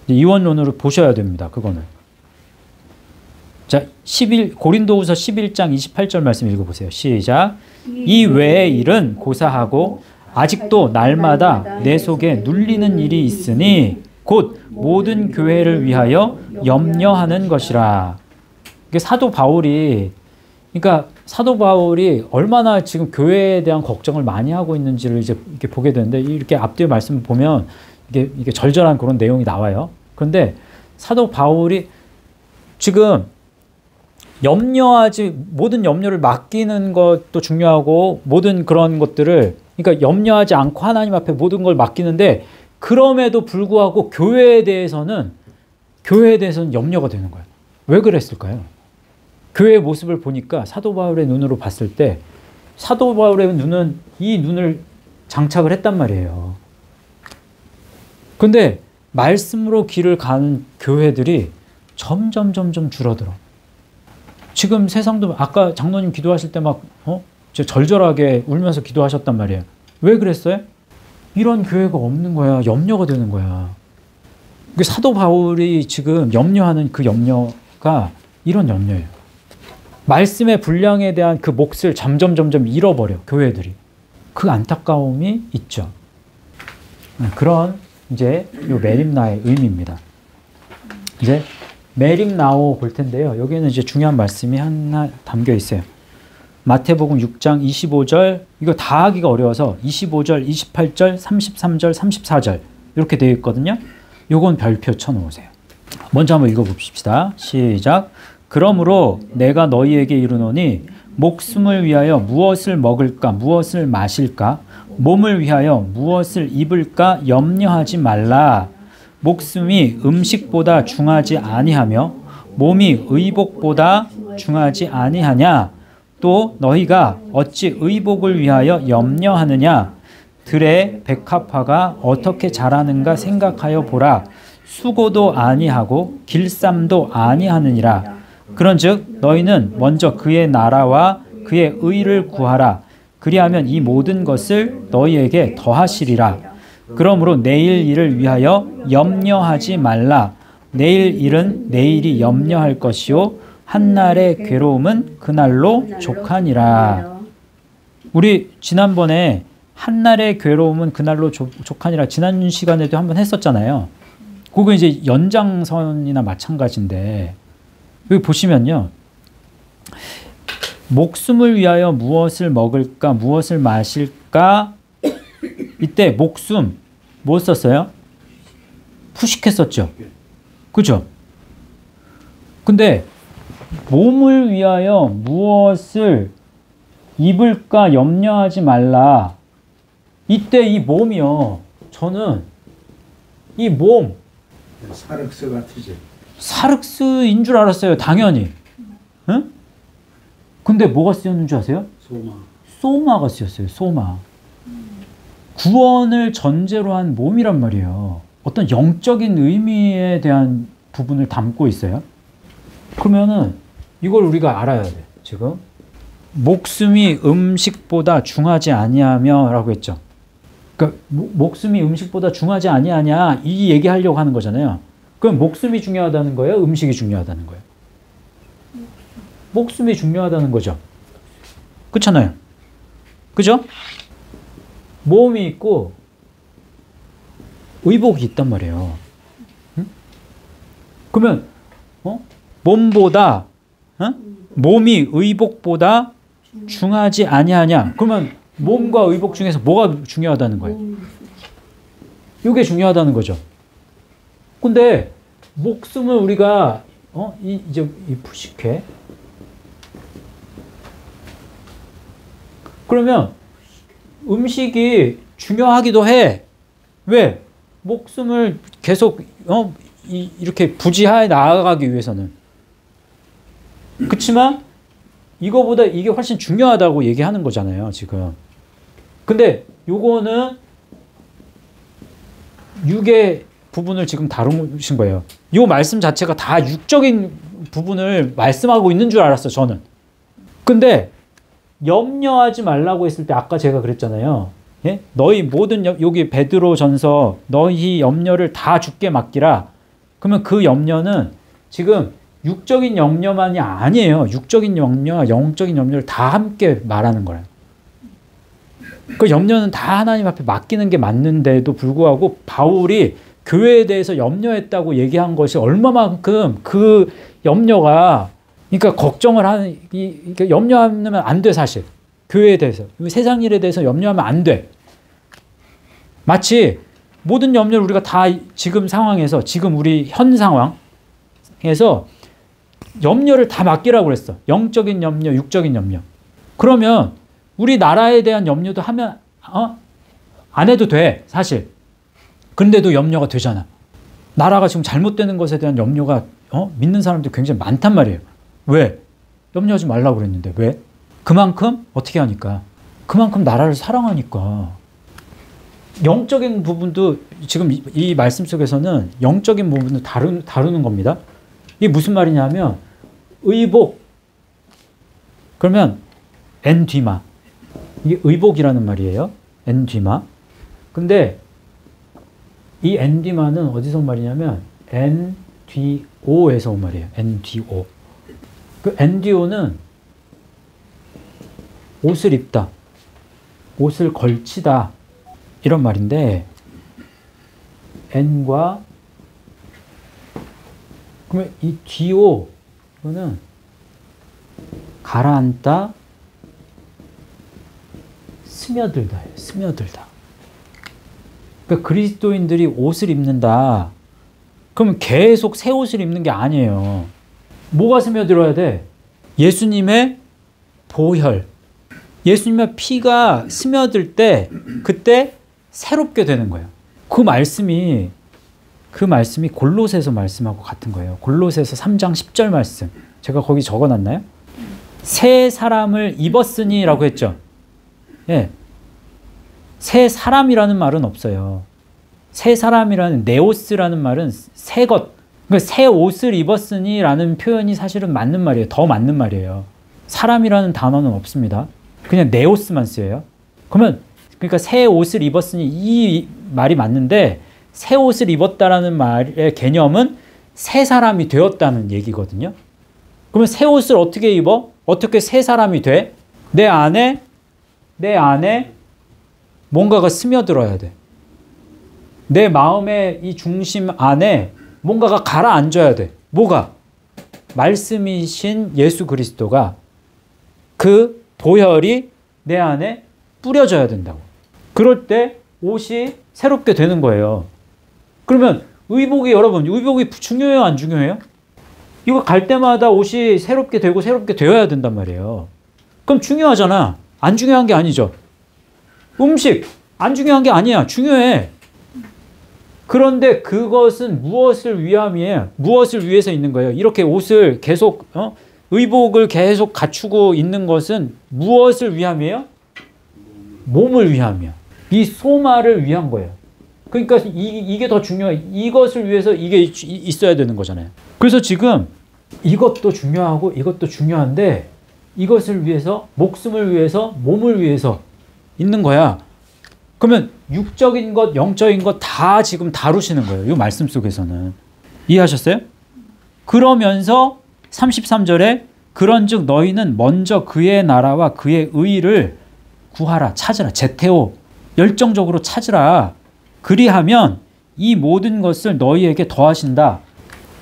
이원론으로 보셔야 됩니다. 그거는. 자, 고린도후서 11장 28절 말씀 읽어보세요. 시작. 이 외의 일은 고사하고 아직도 날마다 내 속에 눌리는 일이 있으니 곧 모든 교회를 위하여 염려하는 것이라. 사도 바울이 얼마나 지금 교회에 대한 걱정을 많이 하고 있는지를 이제 이렇게 보게 되는데 이렇게 앞뒤의 말씀을 보면 이게 절절한 그런 내용이 나와요. 그런데 사도 바울이 지금 모든 염려를 맡기는 것도 중요하고 모든 그런 것들을 그러니까 염려하지 않고 하나님 앞에 모든 걸 맡기는데 그럼에도 불구하고 교회에 대해서는 염려가 되는 거예요. 왜 그랬을까요? 교회의 모습을 보니까 사도 바울의 눈으로 봤을 때 사도 바울의 눈은 이 눈을 장착을 했단 말이에요. 근데 말씀으로 길을 가는 교회들이 점점 줄어들어. 지금 세상도 아까 장로님 기도하실 때 막 절절하게 울면서 기도하셨단 말이에요. 왜 그랬어요? 이런 교회가 없는 거야. 염려가 되는 거야. 사도 바울이 지금 염려하는 그 염려가 이런 염려예요. 말씀의 분량에 대한 그 몫을 점점 잃어버려, 교회들이. 그 안타까움이 있죠. 그런 이제 요 메림나의 의미입니다. 이제 메림나오 볼 텐데요. 여기에는 이제 중요한 말씀이 하나 담겨 있어요. 마태복음 6장 25절, 이거 다 하기가 어려워서 25절, 28절, 33절, 34절 이렇게 되어 있거든요. 요건 별표 쳐놓으세요. 먼저 한번 읽어봅시다. 시작. 그러므로 내가 너희에게 이르노니 목숨을 위하여 무엇을 먹을까 무엇을 마실까 몸을 위하여 무엇을 입을까 염려하지 말라. 목숨이 음식보다 중하지 아니하며 몸이 의복보다 중하지 아니하냐. 또 너희가 어찌 의복을 위하여 염려하느냐. 들의 백합화가 어떻게 자라는가 생각하여 보라. 수고도 아니하고 길쌈도 아니하느니라. 그런즉 너희는 먼저 그의 나라와 그의 의를 구하라. 그리하면 이 모든 것을 너희에게 더하시리라. 그러므로 내일 일을 위하여 염려하지 말라. 내일 일은 내일이 염려할 것이요 한날의 괴로움은 그날로 족하니라. 우리 지난번에 한날의 괴로움은 그날로 족하니라 지난 시간에도 한번 했었잖아요. 그거 이제 연장선이나 마찬가지인데 여기 보시면요. 목숨을 위하여 무엇을 먹을까 무엇을 마실까. 이때 목숨 뭐 썼어요? 푸식했었죠. 그죠? 근데 몸을 위하여 무엇을 입을까 염려하지 말라. 이때 이 몸이요. 저는 이 몸 사륵스 같으지. 사륵스인 줄 알았어요. 당연히. 응? 근데 뭐가 쓰였는 줄 아세요? 소마. 소마가 쓰였어요. 소마. 구원을 전제로 한 몸이란 말이에요. 어떤 영적인 의미에 대한 부분을 담고 있어요. 그러면은 이걸 우리가 알아야 돼. 지금 목숨이 음식보다 중하지 아니하며 라고 했죠. 그러니까 목숨이 음식보다 중하지 아니하냐 이 얘기하려고 하는 거잖아요. 그럼 목숨이 중요하다는 거예요? 음식이 중요하다는 거예요? 목숨이 중요하다는 거죠. 그렇잖아요. 그죠? 몸이 있고 의복이 있단 말이에요. 응? 그러면 몸보다 몸이 의복보다 중하지 아니하냐? 그러면 몸과 의복 중에서 뭐가 중요하다는 거예요? 이게 중요하다는 거죠. 근데 목숨을 우리가 이제 이 푸식해. 그러면 음식이 중요하기도 해. 왜? 목숨을 계속 이렇게 부지하에 나아가기 위해서는. 그렇지만 이거보다 이게 훨씬 중요하다고 얘기하는 거잖아요, 지금. 근데 요거는 육의 부분을 지금 다루신 거예요. 요 말씀 자체가 다 육적인 부분을 말씀하고 있는 줄 알았어, 저는. 근데 염려하지 말라고 했을 때 아까 제가 그랬잖아요. 예? 너희 모든 여기 베드로전서 너희 염려를 다 주께 맡기라. 그러면 그 염려는 지금 육적인 염려만이 아니에요. 육적인 염려와 영적인 염려를 다 함께 말하는 거예요. 그 염려는 다 하나님 앞에 맡기는 게 맞는데도 불구하고 바울이 교회에 대해서 염려했다고 얘기한 것이 얼마만큼 그 염려가 그러니까 걱정을 하는 그러니까 염려하면 안 돼 사실. 교회에 대해서 세상 일에 대해서 염려하면 안 돼. 마치 모든 염려를 우리가 다 지금 상황에서 지금 우리 현 상황에서 염려를 다 맡기라고 그랬어. 영적인 염려, 육적인 염려. 그러면 우리 나라에 대한 염려도 하면 안 해도 돼 사실. 그런데도 염려가 되잖아. 나라가 지금 잘못되는 것에 대한 염려가 믿는 사람들이 굉장히 많단 말이에요. 왜? 염려하지 말라고 그랬는데 왜? 그만큼 어떻게 하니까? 그만큼 나라를 사랑하니까. 영적인 부분도 지금 이 말씀 속에서는 영적인 부분을 다루는 겁니다. 이게 무슨 말이냐면 의복 그러면 엔디마 이게 의복이라는 말이에요. 엔디마. 근데 이 엔디마는 어디서 온 말이냐면 NDO에서 온 말이에요. NDO. 그 NDO는 옷을 입다, 옷을 걸치다 이런 말인데 n과 그러면 이 디오 이거는 가라앉다, 스며들다예요. 스며들다. 그러니까 그리스도인들이 옷을 입는다. 그러면 계속 새 옷을 입는 게 아니에요. 뭐가 스며들어야 돼? 예수님의 보혈. 예수님의 피가 스며들 때 그때 새롭게 되는 거예요. 그 말씀이 골로새서 말씀하고 같은 거예요. 골로새서 3장 10절 말씀. 제가 거기 적어놨나요? 새 사람을 입었으니라고 했죠. 예. 새 사람이라는 말은 없어요. 새 사람이라는 네오스라는 말은 새 것. 그러니까 새 옷을 입었으니라는 표현이 사실은 맞는 말이에요. 더 맞는 말이에요. 사람이라는 단어는 없습니다. 그냥 네오스만 쓰여요. 그러니까 새 옷을 입었으니 이 말이 맞는데 새 옷을 입었다라는 말의 개념은 새 사람이 되었다는 얘기거든요. 그러면 새 옷을 어떻게 입어? 어떻게 새 사람이 돼? 내 안에 뭔가가 스며들어야 돼. 내 마음의 이 중심 안에 뭔가가 가라앉아야 돼. 뭐가? 말씀이신 예수 그리스도가 그 보혈이 내 안에 뿌려져야 된다고. 그럴 때 옷이 새롭게 되는 거예요. 그러면 여러분, 의복이 중요해요? 안 중요해요? 이거 갈 때마다 옷이 새롭게 되고 새롭게 되어야 된단 말이에요. 그럼 중요하잖아. 안 중요한 게 아니죠. 음식 안 중요한 게 아니야. 중요해. 그런데 그것은 무엇을 위함이에요? 무엇을 위해서 있는 거예요? 이렇게 옷을 계속 의복을 계속 갖추고 있는 것은 무엇을 위함이에요? 몸을 위함이야. 이 소마를 위한 거예요. 그러니까 이게 더 중요해. 이것을 위해서 이게 있어야 되는 거잖아요. 그래서 지금 이것도 중요하고 이것도 중요한데 이것을 위해서, 목숨을 위해서, 몸을 위해서 있는 거야. 그러면 육적인 것, 영적인 것 다 지금 다루시는 거예요. 이 말씀 속에서는. 이해하셨어요? 그러면서 33절에 그런즉 너희는 먼저 그의 나라와 그의 의의를 구하라, 찾으라, 제테오, 열정적으로 찾으라. 그리하면 이 모든 것을 너희에게 더하신다.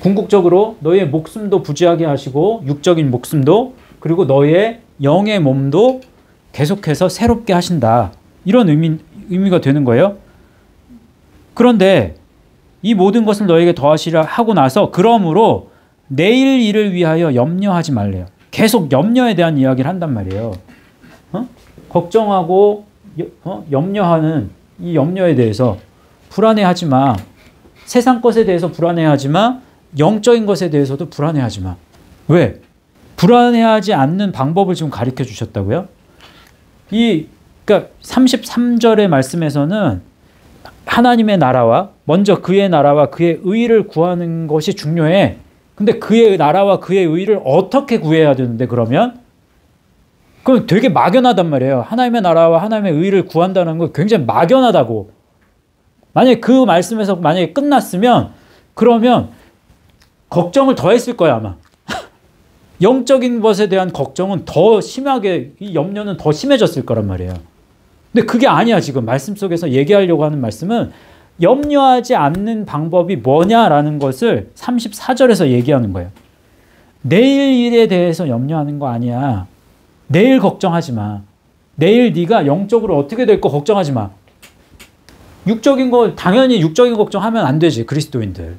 궁극적으로 너희의 목숨도 부지하게 하시고 육적인 목숨도 그리고 너희의 영의 몸도 계속해서 새롭게 하신다. 이런 의미가 되는 거예요. 그런데 이 모든 것을 너희에게 더하시라 하고 나서 그러므로 내일 일을 위하여 염려하지 말래요. 계속 염려에 대한 이야기를 한단 말이에요. 걱정하고 염려하는 이 염려에 대해서 불안해하지 마. 세상 것에 대해서 불안해하지 마. 영적인 것에 대해서도 불안해하지 마. 왜? 불안해하지 않는 방법을 지금 가르쳐 주셨다고요? 그러니까 33절의 말씀에서는 하나님의 나라와 먼저 그의 나라와 그의 의를 구하는 것이 중요해. 근데 그의 나라와 그의 의를 어떻게 구해야 되는데 그러면? 그건 되게 막연하단 말이에요. 하나님의 나라와 하나님의 의를 구한다는 건 굉장히 막연하다고. 만약에 그 말씀에서 만약에 끝났으면 그러면 걱정을 더 했을 거야 아마. 영적인 것에 대한 걱정은 더 심하게, 이 염려는 더 심해졌을 거란 말이에요. 근데 그게 아니야. 지금 말씀 속에서 얘기하려고 하는 말씀은 염려하지 않는 방법이 뭐냐라는 것을 34절에서 얘기하는 거예요. 내일 일에 대해서 염려하는 거 아니야. 내일 걱정하지 마. 내일 네가 영적으로 어떻게 될 거 걱정하지 마. 육적인 거 당연히 육적인 걱정하면 안 되지. 그리스도인들.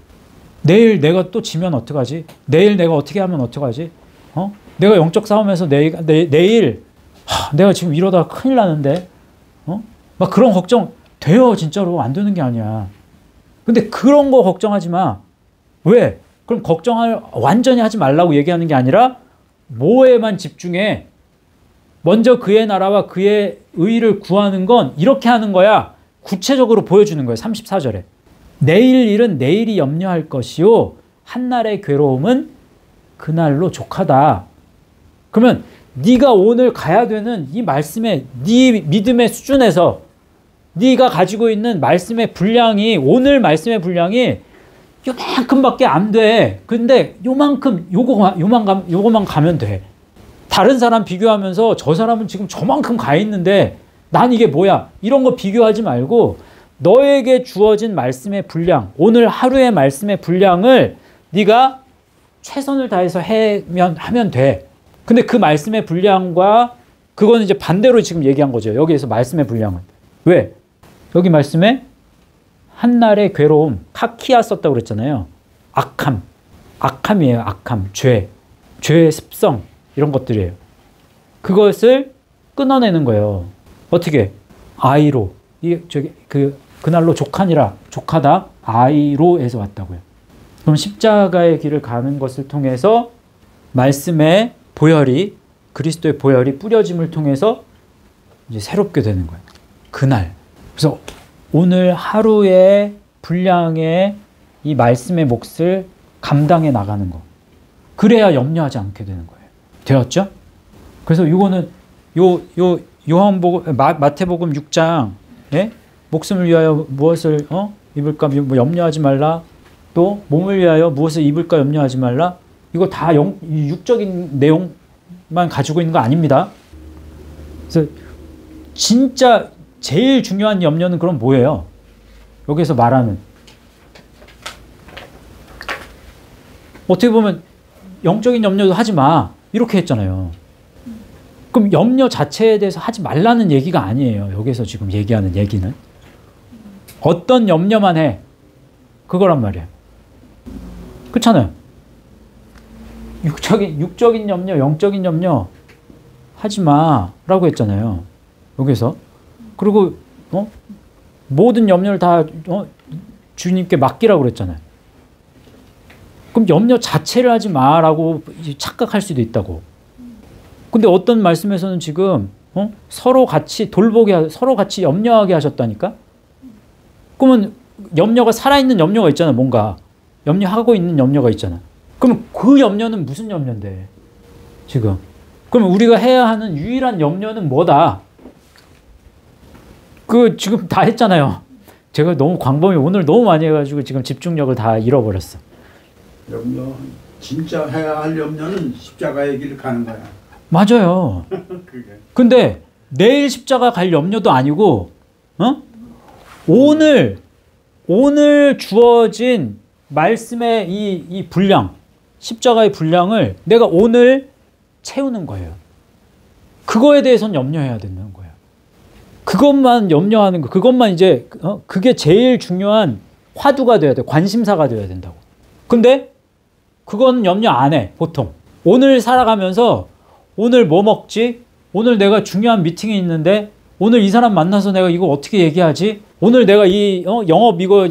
내일 내가 또 지면 어떡하지? 내일 내가 어떻게 하면 어떡하지? 내가 영적 싸움에서 내일 내가 지금 이러다가 큰일 나는데 막 그런 걱정 돼요. 진짜로 안 되는 게 아니야. 근데 그런 거 걱정하지 마. 왜? 그럼 걱정을 완전히 하지 말라고 얘기하는 게 아니라 뭐에만 집중해. 먼저 그의 나라와 그의 의를 구하는 건 이렇게 하는 거야. 구체적으로 보여주는 거예요. 34절에. 내일 일은 내일이 염려할 것이요 한날의 괴로움은 그날로 족하다. 그러면 네가 오늘 가야 되는 이 말씀의 네 믿음의 수준에서 네가 가지고 있는 말씀의 분량이 오늘 말씀의 분량이 요만큼밖에 안 돼. 근데 요만큼 요거만 가면 돼. 다른 사람 비교하면서 저 사람은 지금 저만큼 가 있는데 난 이게 뭐야? 이런 거 비교하지 말고 너에게 주어진 말씀의 분량, 오늘 하루의 말씀의 분량을 네가 최선을 다해서 하면 돼. 근데 그 말씀의 분량과 그거는 이제 반대로 지금 얘기한 거죠. 여기에서 말씀의 분량은. 왜? 여기 말씀에 한날의 괴로움, 카키아 썼다고 그랬잖아요. 악함이에요. 악함, 죄의 습성 이런 것들이에요. 그것을 끊어내는 거예요. 어떻게? 아이로. 그날로 족하다. 아이로에서 왔다고요. 그럼 십자가의 길을 가는 것을 통해서 말씀의 보혈이, 그리스도의 보혈이 뿌려짐을 통해서 이제 새롭게 되는 거예요. 그날. 그래서 오늘 하루의 분량의 이 말씀의 몫을 감당해 나가는 거. 그래야 염려하지 않게 되는 거예요. 되었죠? 그래서 이거는 마태복음 6장, 예? 목숨을 위하여 무엇을 입을까 염려하지 말라. 또 몸을 위하여 무엇을 입을까 염려하지 말라. 이거 다 육적인 내용만 가지고 있는 거 아닙니다. 그래서 진짜 제일 중요한 염려는 그럼 뭐예요? 여기서 말하는 어떻게 보면 영적인 염려도 하지 마 이렇게 했잖아요. 그럼 염려 자체에 대해서 하지 말라는 얘기가 아니에요. 여기서 지금 얘기하는 얘기는 어떤 염려만 해 그거란 말이에요. 그렇잖아요. 육적인 염려, 영적인 염려 하지 마라고 했잖아요. 여기서. 그리고 모든 염려를 다 주님께 맡기라고 그랬잖아요. 그럼 염려 자체를 하지 마라고 착각할 수도 있다고. 근데 어떤 말씀에서는 지금 서로 같이 서로 같이 염려하게 하셨다니까? 그러면 염려가 살아있는 염려가 있잖아. 뭔가 염려하고 있는 염려가 있잖아. 그럼 그 염려는 무슨 염려인데 지금? 그럼 우리가 해야 하는 유일한 염려는 뭐다? 지금 다 했잖아요. 제가 너무 광범위 오늘 너무 많이 해가지고 지금 집중력을 다 잃어버렸어. 염려, 진짜 해야 할 염려는 십자가의 길을 가는 거야. 맞아요. 그게. 근데 내일 십자가 갈 염려도 아니고, 오늘 주어진 말씀의 이 분량, 십자가의 분량을 내가 오늘 채우는 거예요. 그거에 대해서는 염려해야 되는 거예요. 그것만 염려하는 거, 그것만 이제, 그게 제일 중요한 화두가 돼야 돼. 관심사가 돼야 된다고. 근데 그건 염려 안 해, 보통. 오늘 살아가면서 오늘 뭐 먹지? 오늘 내가 중요한 미팅이 있는데 오늘 이 사람 만나서 내가 이거 어떻게 얘기하지? 오늘 내가 이 영업 이거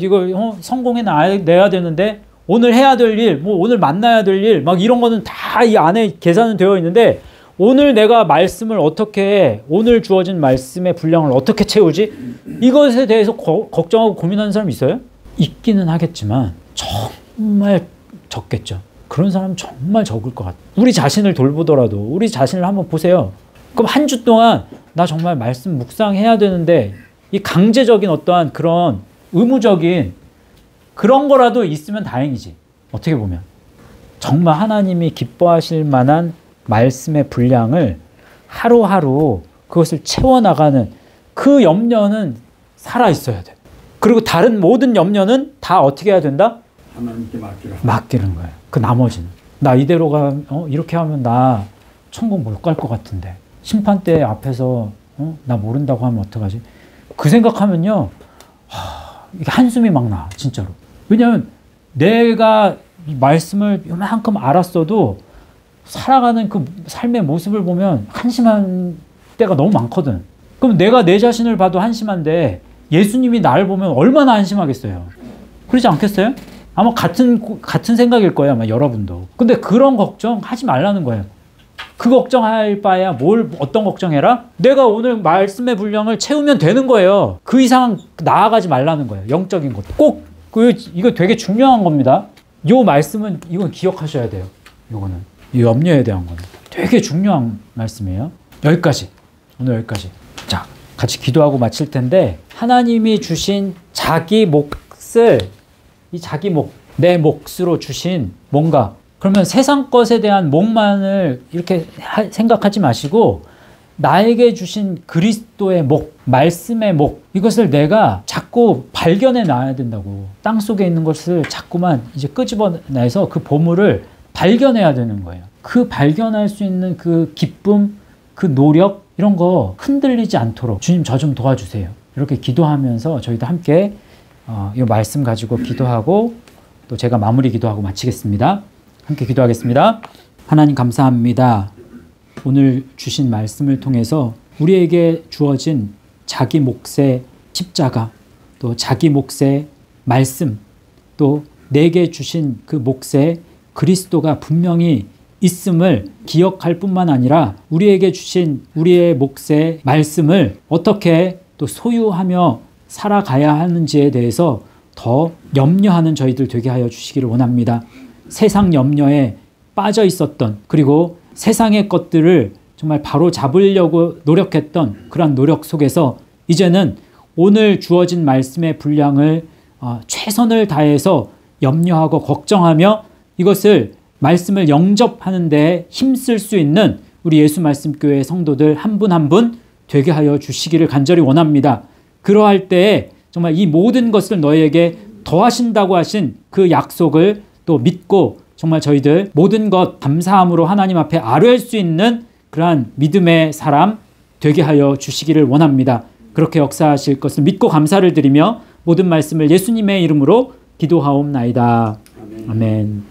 성공해 내야 되는데 오늘 해야 될 일, 뭐 오늘 만나야 될 일, 막 이런 거는 다 이 안에 계산은 되어 있는데 오늘 내가 말씀을 어떻게 해? 오늘 주어진 말씀의 분량을 어떻게 채우지? 이것에 대해서 걱정하고 고민하는 사람 있어요? 있기는 하겠지만 정말 적겠죠. 그런 사람 정말 적을 것 같아요. 우리 자신을 돌보더라도 우리 자신을 한번 보세요. 그럼 한 주 동안 나 정말 말씀 묵상해야 되는데 이 강제적인 어떠한 그런 의무적인 그런 거라도 있으면 다행이지. 어떻게 보면 정말 하나님이 기뻐하실 만한 말씀의 분량을 하루하루 그것을 채워나가는 그 염려는 살아있어야 돼. 그리고 다른 모든 염려는 다 어떻게 해야 된다? 하나님께 맡기는 거예요. 그 나머지는 나 이대로 이렇게 하면 나 천국 못 갈 것 같은데 심판대 앞에서 나 모른다고 하면 어떡하지? 그 생각하면요 이게 한숨이 막 나 진짜로. 왜냐하면 내가 이 말씀을 요만큼 알았어도 살아가는 그 삶의 모습을 보면 한심한 때가 너무 많거든. 그럼 내가 내 자신을 봐도 한심한데 예수님이 나를 보면 얼마나 한심하겠어요. 그러지 않겠어요? 아마 같은 생각일 거예요. 아마 여러분도. 근데 그런 걱정 하지 말라는 거예요. 그 걱정할 바에야 어떤 걱정해라? 내가 오늘 말씀의 분량을 채우면 되는 거예요. 그 이상 나아가지 말라는 거예요. 영적인 것. 꼭 이거 되게 중요한 겁니다. 요 말씀은 이건 기억하셔야 돼요. 요거는. 이 염려에 대한 거는. 되게 중요한 말씀이에요. 여기까지. 오늘 여기까지. 자, 같이 기도하고 마칠 텐데 하나님이 주신 자기 몫을 이 자기 내 몫으로 주신 뭔가 그러면 세상 것에 대한 목만을 이렇게 생각하지 마시고 나에게 주신 그리스도의 목, 말씀의 목, 이것을 내가 자꾸 발견해 놔야 된다고. 땅 속에 있는 것을 자꾸만 이제 끄집어내서 그 보물을 발견해야 되는 거예요. 그 발견할 수 있는 그 기쁨, 그 노력, 이런 거 흔들리지 않도록 주님 저 좀 도와주세요. 이렇게 기도하면서 저희도 함께 이 말씀 가지고 기도하고 또 제가 마무리 기도하고 마치겠습니다. 함께 기도하겠습니다. 하나님 감사합니다. 오늘 주신 말씀을 통해서 우리에게 주어진 자기 몫의 십자가, 또 자기 몫의 말씀, 또 내게 주신 그 몫의 그리스도가 분명히 있음을 기억할 뿐만 아니라 우리에게 주신 우리의 몫의 말씀을 어떻게 또 소유하며 살아가야 하는지에 대해서 더 염려하는 저희들 되게 하여 주시기를 원합니다. 세상 염려에 빠져 있었던, 그리고 세상의 것들을 정말 바로 잡으려고 노력했던 그런 노력 속에서 이제는 오늘 주어진 말씀의 분량을 최선을 다해서 염려하고 걱정하며 이것을 말씀을 영접하는 데 힘쓸 수 있는 우리 예수 말씀교회 성도들 한 분 한 분 되게 하여 주시기를 간절히 원합니다. 그러할 때에 정말 이 모든 것을 너희에게 더하신다고 하신 그 약속을 또 믿고 정말 저희들 모든 것 감사함으로 하나님 앞에 아뢰할 수 있는 그러한 믿음의 사람 되게 하여 주시기를 원합니다. 그렇게 역사하실 것을 믿고 감사를 드리며 모든 말씀을 예수님의 이름으로 기도하옵나이다. 아멘.